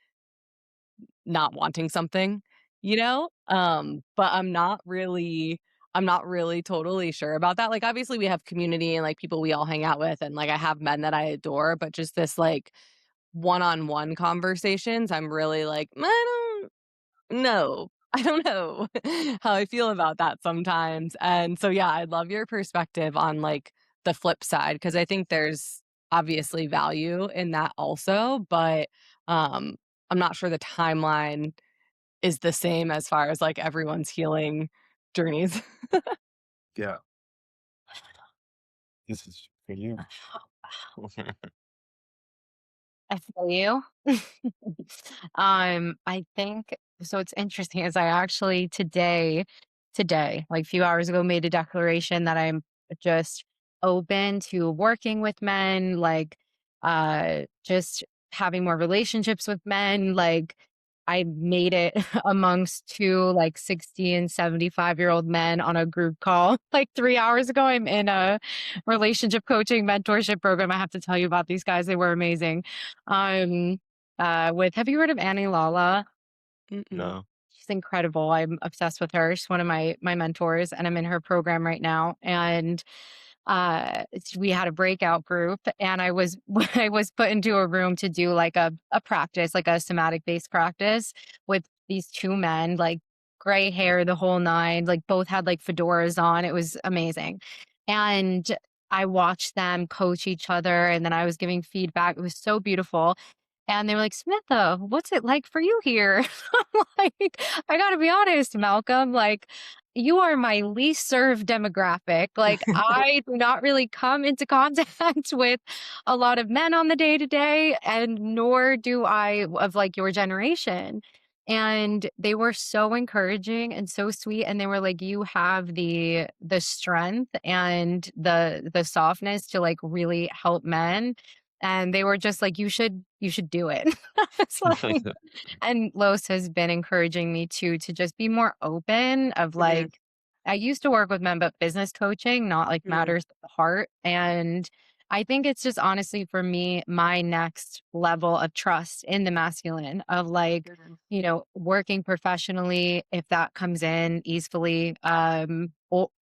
not wanting something, but I'm not really totally sure about that. Like obviously we have community and like people we all hang out with, and like I have men that I adore, but just this like one-on-one conversations, I'm really like, I don't know. I don't know how I feel about that sometimes. And so, yeah, I'd love your perspective on like the flip side, because I think there's obviously value in that also, but um, I'm not sure the timeline is the same as far as like everyone's healing journeys.
Yeah. This is for you.
I feel you. I think So it's interesting as I actually today, like a few hours ago, made a declaration that I'm just open to working with men, like just having more relationships with men. Like I made it amongst two like 60 and 75-year-old men on a group call like 3 hours ago. I'm in a relationship coaching mentorship program. I have to tell you about these guys. They were amazing. Um with have you heard of Annie Lala?
Mm-mm.
No.
She's incredible. I'm obsessed with her. She's one of my mentors, and I'm in her program right now. And we had a breakout group, and I was I was put into a room to do like a practice, like a somatic based practice with these two men, like gray hair, the whole nine, like both had like fedoras on. It was amazing. And I watched them coach each other, and then I was giving feedback. It was so beautiful. And they were like, Samantha, what's it like for you here? I'm like, I gotta be honest, Malcolm, like, you are my least served demographic. Like, I do not really come into contact with a lot of men on the day to day, and nor do I of like your generation. And they were so encouraging and so sweet. And they were like, you have the strength and the softness to like really help men. And they were just like, you should do it. It's like, and Los has been encouraging me to just be more open of
Mhm,
like, I used to work with men, but business coaching, not like
mhm,
matters of the heart. And I think it's just honestly for me, my next level of trust in the masculine of like,
mhm,
working professionally, if that comes in easily,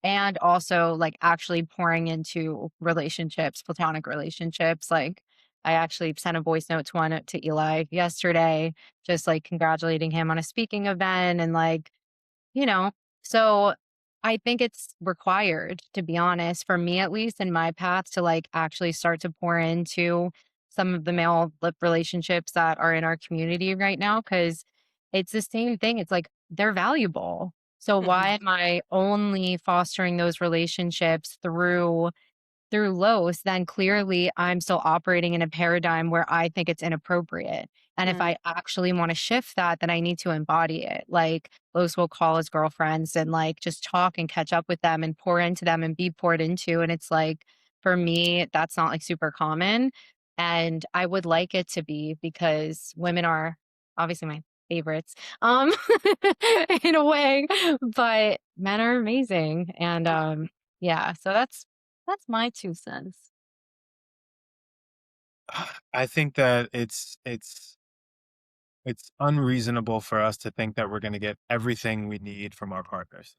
and also like actually pouring into relationships, platonic relationships. Like I actually sent a voice note to Eli yesterday, just like congratulating him on a speaking event and like, you know, so I think it's required, to be honest, for me at least in my path to like actually start to pour into some of the male lip relationships that are in our community right now. Cause it's the same thing. It's like they're valuable. So why
mhm,
am I only fostering those relationships through Lowe's, then clearly I'm still operating in a paradigm where I think it's inappropriate. And if
mm,
I actually want to shift that, then I need to embody it. Like Lowe's will call his girlfriends and like just talk and catch up with them and pour into them and be poured into. And it's like, for me, that's not like super common. And I would like it to be because women are obviously my favorites, in a way, but men are amazing. And yeah, so that's my 2 cents.
I think that it's unreasonable for us to think that we're going to get everything we need from our partners.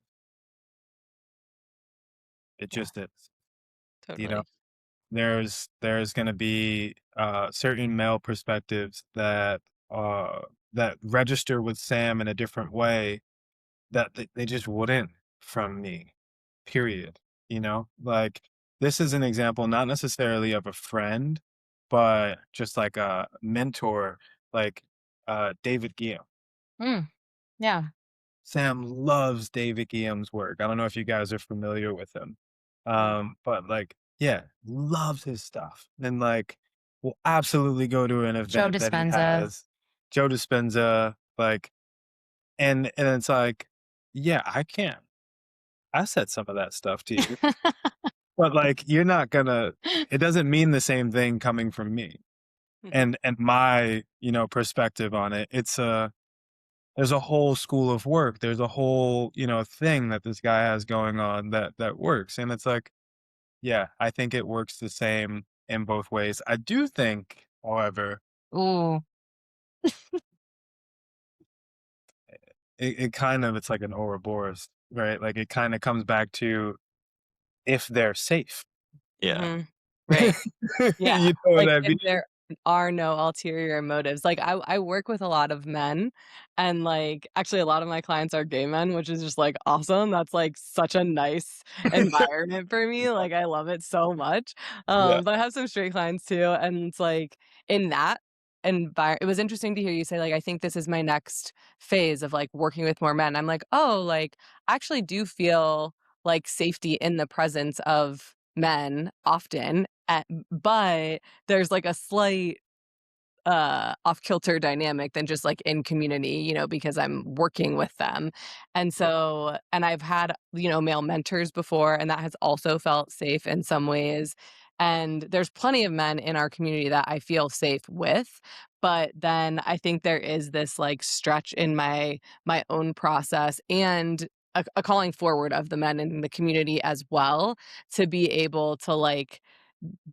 It
yeah,
just is. You know,
totally.
there's going to be certain male perspectives uh that register with Sam in a different way that they just wouldn't from me. Period. Like this is an example not necessarily of a friend, but just like a mentor, like David Guillaume.
Mm, yeah.
Sam loves David Guillaume's work. I don't know if you guys are familiar with him.
Mm,
But like, yeah, loves his stuff. And like will absolutely go to an
Joe
event that he
Dispenza.
has. Joe Dispenza, like, and it's like, yeah, I said some of that stuff to you. But like you're not gonna it doesn't mean the same thing coming from me.
mhm,
And my, perspective on it. There's a whole school of work. There's a whole, thing that this guy has going on that works. And it's like, yeah, I think it works the same in both ways. I do think, however,
Ooh.
it kind of it's like an Ouroboros, right? Like it kind of comes back to if they're safe.
Yeah.
mhm. Right. Yeah,
You know what
like,
I
if
mean?
there are no ulterior motives, like, I work with a lot of men, and, like, actually a lot of my clients are gay men, which is just, like, awesome, that's, like, such a nice environment for me, like, I love it so much,
Yeah.
but I have some straight clients too, and it's, like, in that it was interesting to hear you say, like, "I think this is my next phase of, like, working with more men." I'm like, "Oh, like, I actually do feel, like, safety in the presence of men often, but there's like a slight off kilter dynamic than just like in community, you know, because I'm working with them. And so, and I've had, you know, male mentors before, and that has also felt safe in some ways. And there's plenty of men in our community that I feel safe with. But then I think there is this like stretch in my own process and a calling forward of the men in the community as well to be able to like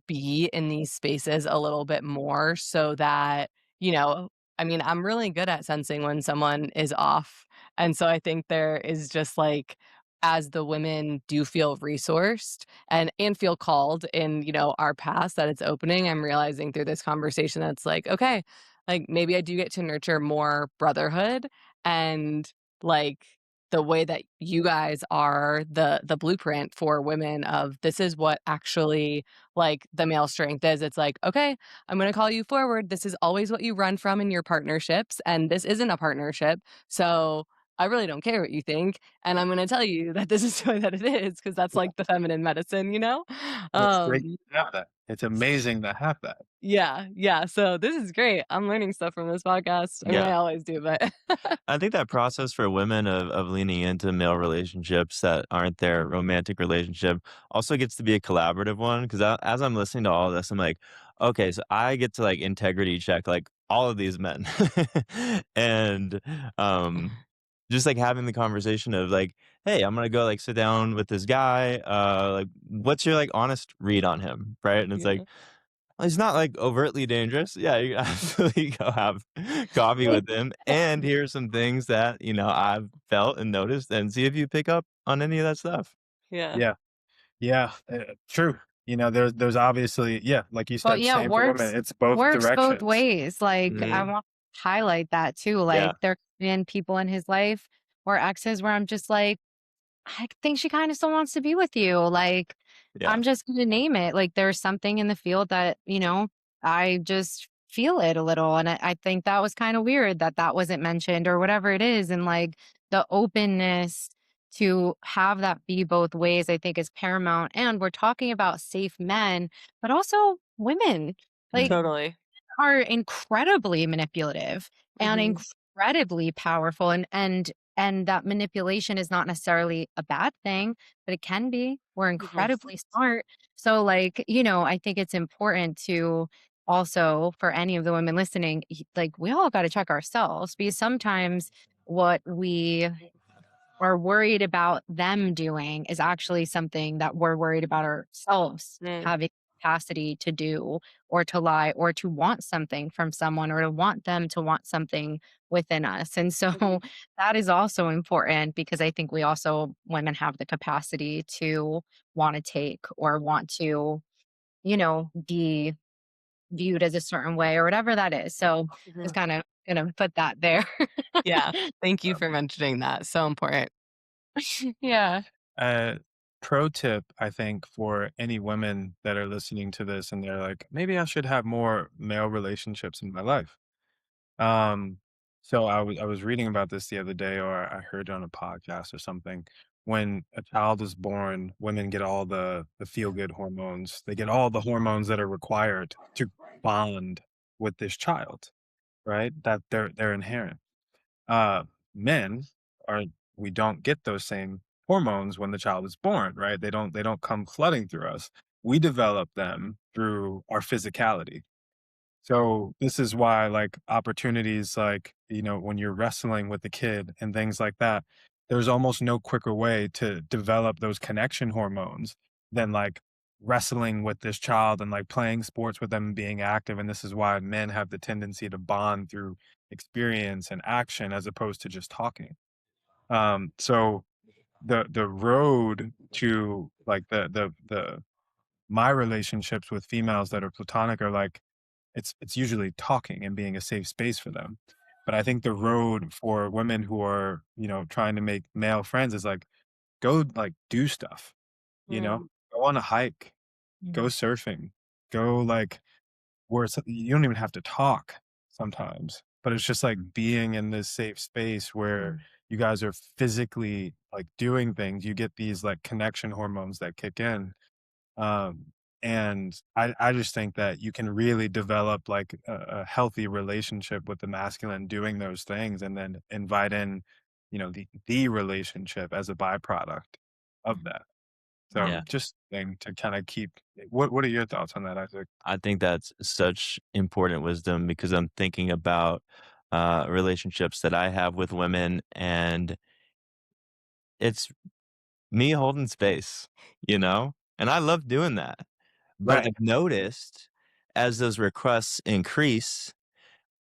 be in these spaces a little bit more so that, you know, I mean, I'm really good at sensing when someone is off. And so I think there is just like, as the women do feel resourced and feel called in, you know, our past that it's opening, I'm realizing through this conversation that's like, okay, like maybe I do get to nurture more brotherhood and like the way that you guys are the blueprint for women of this is what actually like the male strength is. It's like, okay, I'm going to call you forward. This is always what you run from in your partnerships. And this isn't a partnership. So I really don't care what you think. And I'm going to tell you that this is the way that it is because that's
Yeah.
like the feminine medicine, you know?
And it's great
Um,
to have that. It's amazing to have that.
yeah, yeah. So this is great. I'm learning stuff from this podcast. I mean, I
Yeah.
always do, but
I think that process for women of leaning into male relationships that aren't their romantic relationship also gets to be a collaborative one. Because as I'm listening to all this, I'm like, okay, so I get to like integrity check like all of these men, and um, just like having the conversation of like, hey, I'm gonna go like sit down with this guy. Like, what's your like honest read on him, right? And it's like,
yeah.
he's not, like, overtly dangerous. Yeah, you absolutely go have coffee with him, and here's some things that, you know, I've felt and noticed, and see if you pick up on any of that stuff.
Yeah.
Yeah. Yeah. True. You know, there's obviously, yeah, like you
Well,
said,
yeah,
same for women. It's both
works both
directions.
ways. Like, I
Mhm.
want to highlight that too.
Yeah,
Like, there have been people in his life or exes where I'm just like, I think she kind of still wants to be with you. Like,
yeah.
I'm just going to name it. Like, there's something in the field that, you know, I just feel it a little. And I think that was kind of weird that that wasn't mentioned or whatever it is. And like the openness to have that be both ways, I think is paramount. And we're talking about safe men, but also women. Like,
Mhm.
Totally.
are incredibly manipulative and
Mhm.
incredibly powerful and that manipulation is not necessarily a bad thing, but it can be. We're
Mhm.
incredibly smart. So like, you know, I think it's important to also for any of the women listening, like we all got to check ourselves because sometimes what we are worried about them doing is actually something that we're worried about ourselves
Mm.
having capacity to do or to lie or to want something from someone or to want them to want something within us. And so
Mhm.
that is also important because I think we also women have the capacity to want to take or want to, you know, be viewed as a certain way or whatever that is. So just
Mhm.
kind of gonna put that there.
Yeah. Thank you for mentioning that. So important.
Yeah.
Uh, Pro tip, I think, for any women that are listening to this and they're like, maybe I should have more male relationships in my life. Um, so I was reading about this the other day, or I heard it on a podcast or something. When a child is born, women get all the feel good hormones. They get all the hormones that are required to bond with this child, right? That they're inherent. Uh, Men are we don't get those same hormones when the child is born, right? They don't come flooding through us. We develop them through our physicality. So this is why like opportunities like, you know, when you're wrestling with the kid and things like that, there's almost no quicker way to develop those connection hormones than like wrestling with this child and like playing sports with them and being active. And this is why men have the tendency to bond through experience and action as opposed to just talking. So the road to like the my relationships with females that are platonic are like it's usually talking and being a safe space for them. But I think the road for women who are, you know, trying to make male friends is like go like do stuff, you know,
Mm.
go on a hike, go
Mhm.
surfing, go like where you don't even have to talk sometimes, but it's just like being in this safe space where you guys are physically like doing things. You get these like connection hormones that kick in. Um, And I just think that you can really develop like a healthy relationship with the masculine doing those things and then invite in, the relationship as a byproduct of that. So
Yeah.
just thing to kind of keep what are your thoughts on that, Isaac?
I think that's such important wisdom because I'm thinking about relationships that I have with women, and it's me holding space, you know? And I love doing that. But
Right.
I've noticed as those requests increase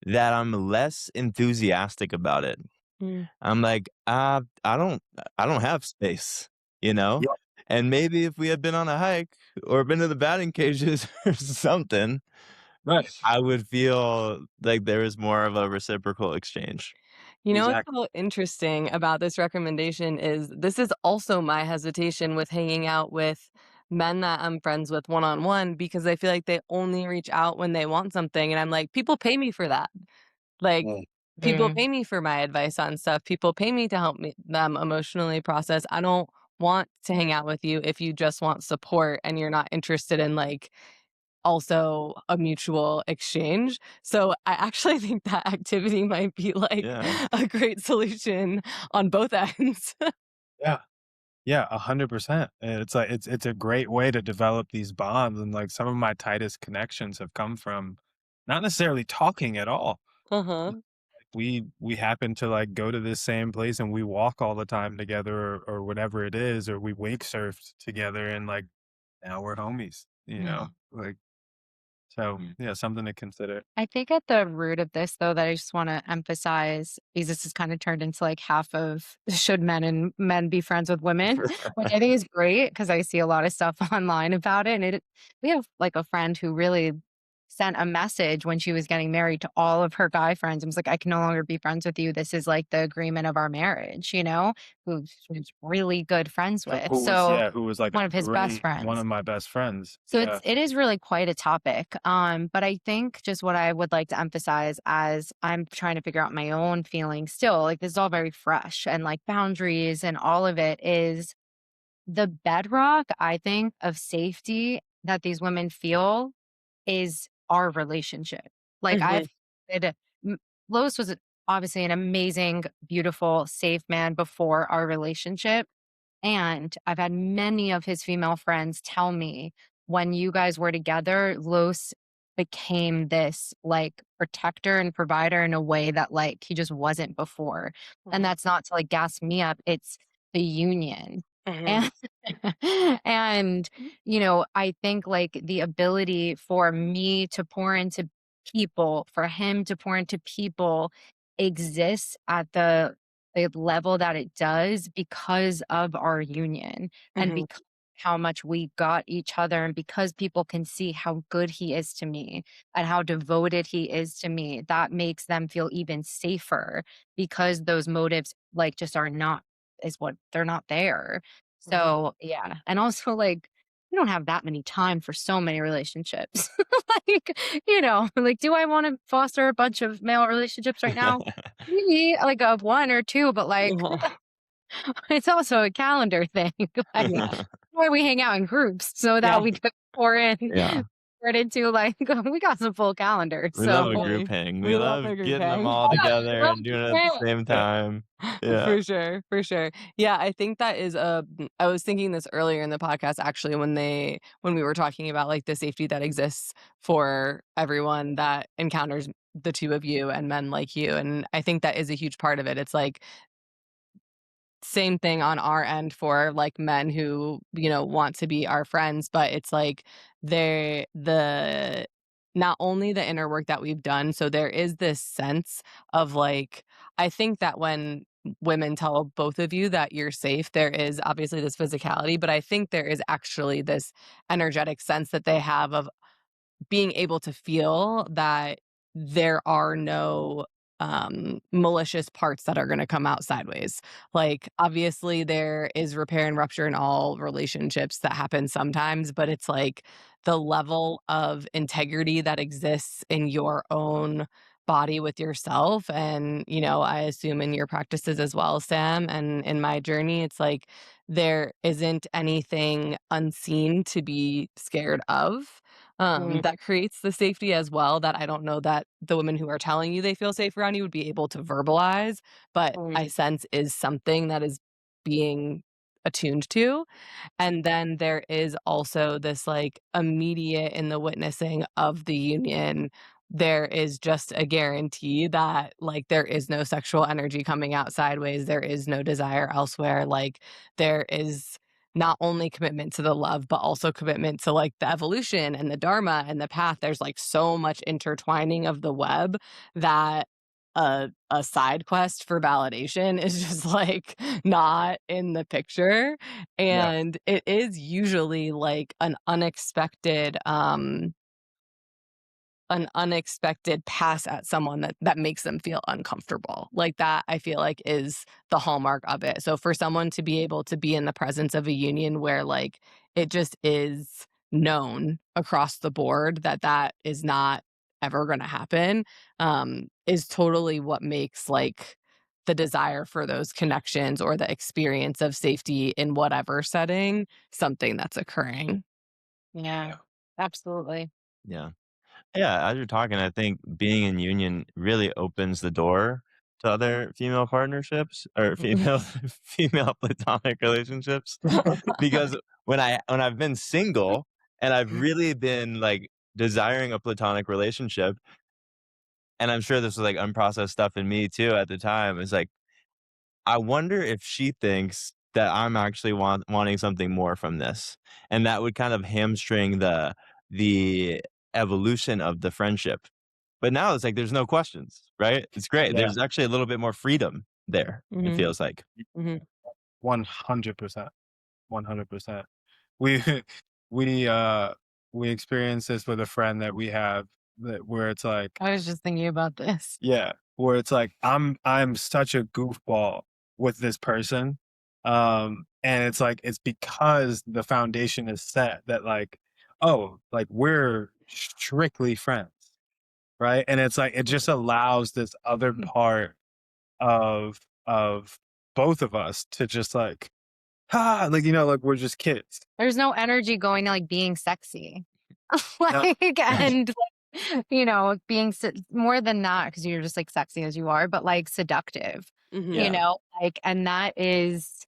that I'm less enthusiastic about it.
Mm.
I'm like, I don't have space, you know?
Yeah.
And maybe if we had been on a hike or been to the batting cages or something,
Right.
I would feel like there is more of a reciprocal exchange.
You know what's
Exactly.
so interesting about this recommendation is this is also my hesitation with hanging out with men that I'm friends with one on one because I feel like they only reach out when they want something. And I'm like, people pay me for that. Like,
Mm.
people
Mm.
pay me for my advice on stuff. People pay me to help them emotionally process. I don't want to hang out with you if you just want support and you're not interested in like also a mutual exchange. So I actually think that activity might be like
Yeah.
a great solution on both ends.
Yeah. Yeah, 100%. And it's like it's a great way to develop these bonds, and like some of my tightest connections have come from not necessarily talking at all.
Uh-huh.
We happen to like go to this same place and we walk all the time together or whatever it is, or we wake surfed together and like now we're homies,
Yeah.
Like so
Mm.
yeah, something to consider.
I think at the root of this, though, that I just want to emphasize, because this has kind of turned into like half of should men and men be friends with women, which I think is great because I see a lot of stuff online about it. And we have like a friend who really sent a message when she was getting married to all of her guy friends and was like, I can no longer be friends with you. This is like the agreement of our marriage, who she was really good friends with. So
Who was like a
one of his best
great one
friends.
of my best friends.
So
Yeah.
it is really quite a topic. But I think just what I would like to emphasize as I'm trying to figure out my own feelings still, like this is all very fresh and like boundaries and all of it is the bedrock, I think, of safety that these women feel is our relationship. Like
Mhm.
I've had Lois was obviously an amazing, beautiful, safe man before our relationship. And I've had many of his female friends tell me when you guys were together, Los became this like protector and provider in a way that like he just wasn't before. And
Mhm.
that's not to like gas me up, it's the union.
Mhm.
And and I think like the ability for me to pour into people, for him to pour into people exists at the level that it does because of our union and
Mhm.
because how much we got each other and because people can see how good he is to me and how devoted he is to me, that makes them feel even safer because those motives like just are not is what they're not there.
Mhm.
So yeah. And also like we don't have that many time for so many relationships. Like, like do I want to foster a bunch of male relationships right now? Maybe like a 1 or 2, but, like,
Uh-huh.
it's also a calendar thing, like,
Yeah.
why we hang out in groups so that
Yeah.
we could pour in
Yeah.
pour it into, like we got some full calendars,
We love
so
a group
Totally.
hang. We
We love
love
a group
getting them
hang.
all
yeah,
together
love
and
to
doing it at the
hang.
same time. Yeah.
For sure, for sure. Yeah, I think that is I was thinking this earlier in the podcast actually when we were talking about like the safety that exists for everyone that encounters the two of you and men like you. And I think that is a huge part of it. It's like same thing on our end for like men who, want to be our friends, but it's like the not only the inner work that we've done, so there is this sense of like I think that when women tell both of you that you're safe, there is obviously this physicality, but I think there is actually this energetic sense that they have of being able to feel that there are no malicious parts that are going to come out sideways. Like, obviously, there is repair and rupture in all relationships that happen sometimes, but it's like the level of integrity that exists in your own body with yourself. And, I assume in your practices as well, Sam, and in my journey, it's like there isn't anything unseen to be scared of. That creates the safety as well, that I don't know that the women who are telling you they feel safe around you would be able to verbalize, but I sense is something that is being attuned to. And then there is also this like immediate in the witnessing of the union, there is just a guarantee that like there is no sexual energy coming out sideways, there is no desire elsewhere. Like there is not only commitment to the love, but also commitment to like the evolution and the dharma and the path. There's like so much intertwining of the web that a side quest for validation is just like not in the picture.
Yeah.
And it is usually like an unexpected pass at someone that makes them feel uncomfortable. Like that, I feel like is the hallmark of it. So for someone to be able to be in the presence of a union where like it just is known across the board that that is not ever going to happen, is totally what makes like the desire for those connections or the experience of safety in whatever setting something that's occurring.
Yeah, absolutely.
Yeah. Yeah, as you're talking, I think being in union really opens the door to other female partnerships or female platonic relationships because when I've been single and I've really been like desiring a platonic relationship, and I'm sure this was like unprocessed stuff in me too at the time. It's like I wonder if she thinks that I'm actually wanting something more from this, and that would kind of hamstring the evolution of the friendship. But now it's like there's no questions, right? It's great.
Yeah.
There's actually a little bit more freedom there, it
Mhm,
feels like.
mhm.
100%. 100%. We we uh we experienced this with a friend that we have that where it's like,
I was just thinking about this.
yeah, where it's like I'm such a goofball with this person. And it's like it's because the foundation is set that like, oh, like we're strictly friends, right? And it's like it just allows this other part of both of us to just like, like like we're just kids.
There's no energy going to like being sexy.
No,
Like, and being more than that, because you're just like sexy as you are, but like seductive,
Mhm.
yeah,
like, and that is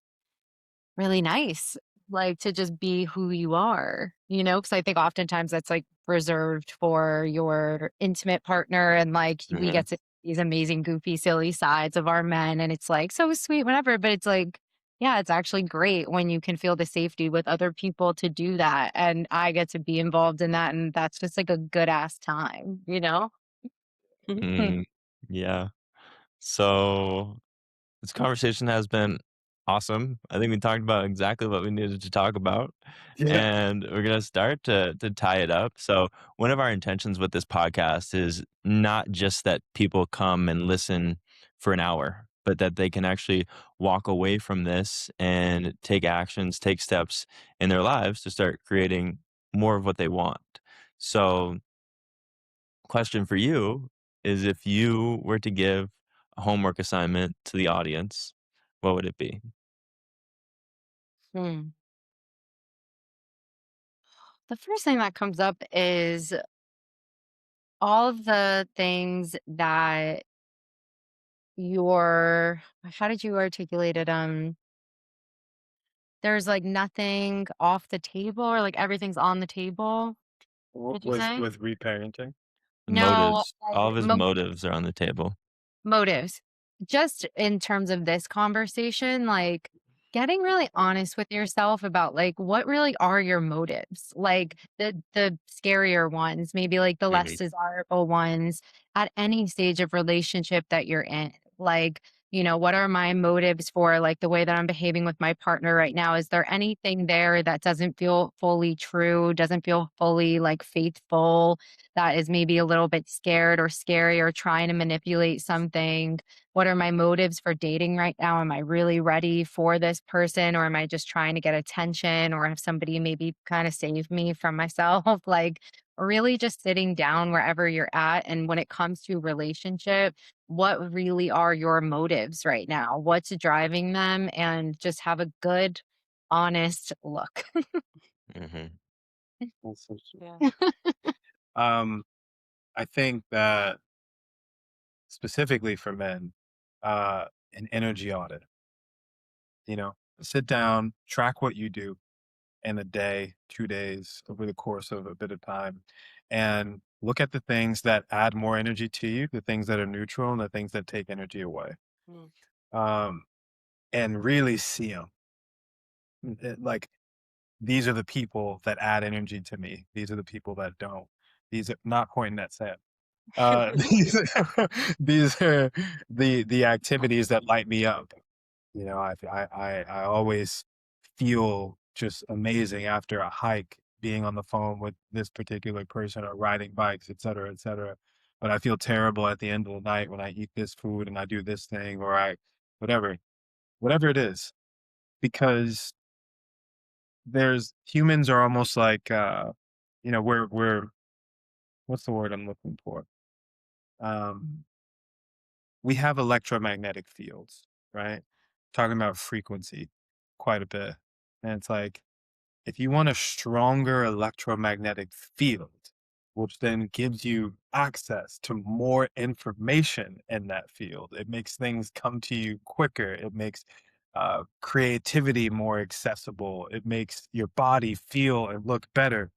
really nice, like to just be who you are, because I think oftentimes that's like reserved for your intimate partner. And like we
Mhm.
get to see these amazing, goofy, silly sides of our men. And it's like so sweet, whatever. But it's like, yeah, it's actually great when you can feel the safety with other people to do that. And I get to be involved in that. And that's just like a good ass time? Hmm.
Mm, yeah. So this conversation has been awesome. I think we talked about exactly what we needed to talk about,
yeah.
and we're gonna start to tie it up. So one of our intentions with this podcast is not just that people come and listen for an hour, but that they can actually walk away from this and take actions, take steps in their lives to start creating more of what they want. So question for you is if you were to give a homework assignment to the audience, what would it be?
Hmm. The first thing that comes up is all of the things that how did you articulate it? There's like nothing off the table or like everything's on the table. Did you say?
With reparenting.
No,
Motives. All of his motives are on the table.
motives. Just in terms of this conversation, like getting really honest with yourself about like what really are your motives? Like the scarier ones, maybe like the less
Mhm.
desirable ones at any stage of relationship that you're in. Like, what are my motives for like the way that I'm behaving with my partner right now? Is there anything there that doesn't feel fully true, doesn't feel fully like faithful? That is maybe a little bit scared or scary or trying to manipulate something? What are my motives for dating right now? Am I really ready for this person, or am I just trying to get attention or have somebody maybe kind of save me from myself? Like, really just sitting down wherever you're at. And when it comes to relationship, what really are your motives right now? What's driving them? And just have a good honest look.
Mhm.
That's so sweet.
Yeah.
Um, I think that specifically for men, an energy audit, you know, sit down, track what you do in a day, 2 days, over the course of a bit of time, and look at the things that add more energy to you, the things that are neutral, and the things that take energy away.
Mm.
Um, and really see them. Like, these are the people that add energy to me. These are the people that don't. These are not pointing at Sam. These these are the activities that light me up. You know, I always feel just amazing after a hike, being on the phone with this particular person or riding bikes, et cetera, et cetera. But I feel terrible at the end of the night when I eat this food and I do this thing or I whatever, whatever it is, because there's humans are almost like we're what's the word I'm looking for? Um we have electromagnetic fields, right? Talking about frequency quite a bit. And it's like, if you want a stronger electromagnetic field, which then gives you access to more information in that field, it makes things come to you quicker. It makes creativity more accessible. It makes your body feel and look better.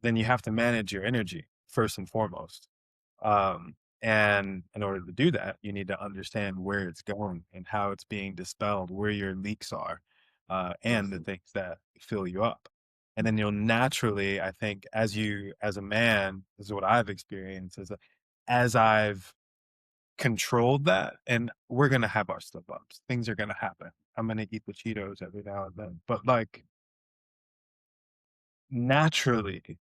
Then you have to manage your energy first and foremost. And in order to do that, you need to understand where it's going and how it's being dispelled, where your leaks are, and the things that fill you up. And then you'll naturally, I think, as a man, this is what I've experienced, as I've controlled that, and we're gonna have our slip ups. Things are gonna happen. I'm gonna eat the Cheetos every now and then, but like naturally,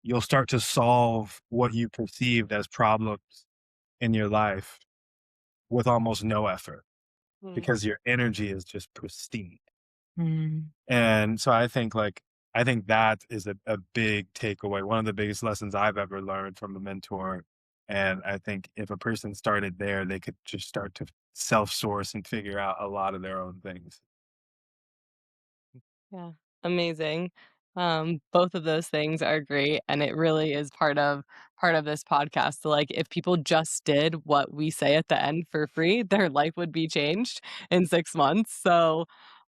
you'll start to solve what you perceived as problems in your life with almost no effort
Mm.
because your energy is just pristine.
Mm.
And so I think that is a big takeaway. One of the biggest lessons I've ever learned from a mentor. And I think if a person started there, they could just start to self source and figure out a lot of their own things.
Yeah, amazing. Both of those things are great, and it really is part of this podcast. So, like, if people just did what we say at the end for free, their life would be changed in 6 months. So,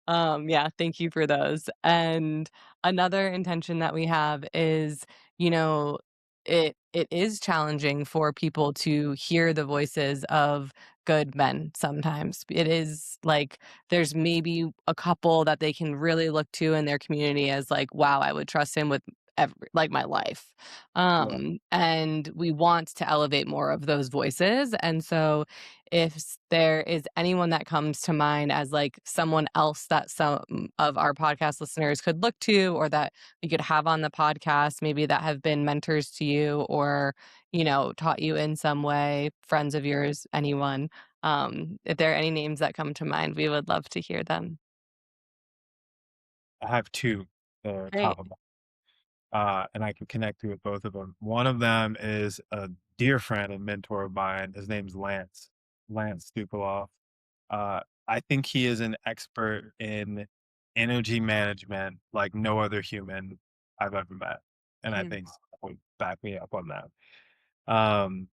yeah, thank you for those. And another intention that we have is, you know, it is challenging for people to hear the voices of good men sometimes. It is like there's maybe a couple that they can really look to in their community as like, wow, I would trust him with like my life.
Yeah.
And we want to elevate more of those voices. And so if there is anyone that comes to mind as like someone else that some of our podcast listeners could look to or that we could have on the podcast, maybe that have been mentors to you or, taught you in some way, friends of yours, anyone, if there are any names that come to mind, we would love to hear them.
I have two that are
Great.
top of and I can connect you with both of them. One of them is a dear friend and mentor of mine. His name's Lance, Lance Stupaloff. I think he is an expert in energy management like no other human I've ever met. And I
Mm,
think would back me up on that. Um,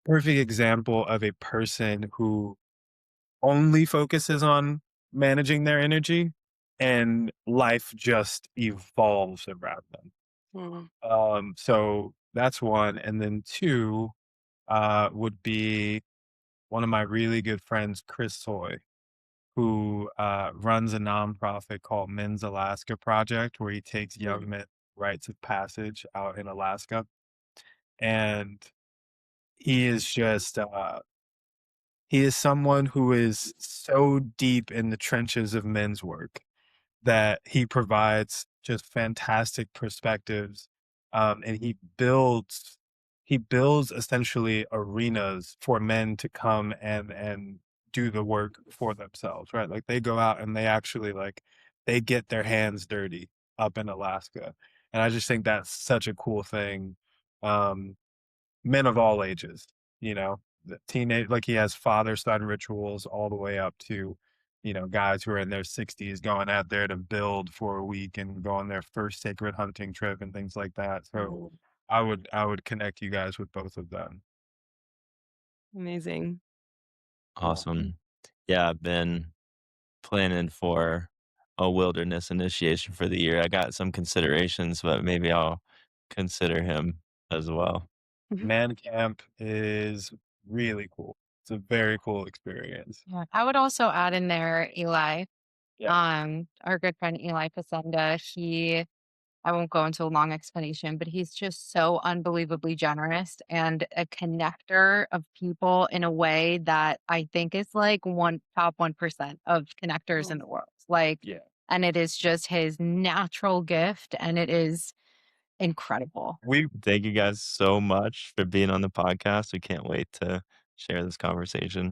Perfect example of a person who only focuses on managing their energy and life just evolves around them.
mm,
So that's one. And then two would be one of my really good friends, Chris Soy, who runs a nonprofit called Men's Alaska Project, where he takes
mm,
young men rites of passage out in Alaska. And he is just, he is someone who is so deep in the trenches of men's work that he provides just fantastic perspectives, and he builds essentially arenas for men to come and do the work for themselves, right? Like they go out and they actually like they get their hands dirty up in Alaska, and I just think that's such a cool thing. Um, Men of all ages, the teenage like he has father son rituals all the way up to guys who are in their 60s going out there to build for a week and go on their first sacred hunting trip and things like that. So
Oh,
I would connect you guys with both of them.
amazing.
Awesome. Yeah, I've been planning for a wilderness initiation for the year. I got some considerations, but maybe I'll consider him as well.
Mhm.
Man camp is really cool. It's a very cool experience.
Yeah. I would also add in there Eli,
Yeah.
our good friend Eli Pasenda. I won't go into a long explanation, but he's just so unbelievably generous and a connector of people in a way that I think is like top 1% of connectors in
Oh,
the world. Like,
Yeah.
and it is just his natural gift and it is incredible.
We
Thank you guys so much for being on the podcast. We can't wait to share this conversation.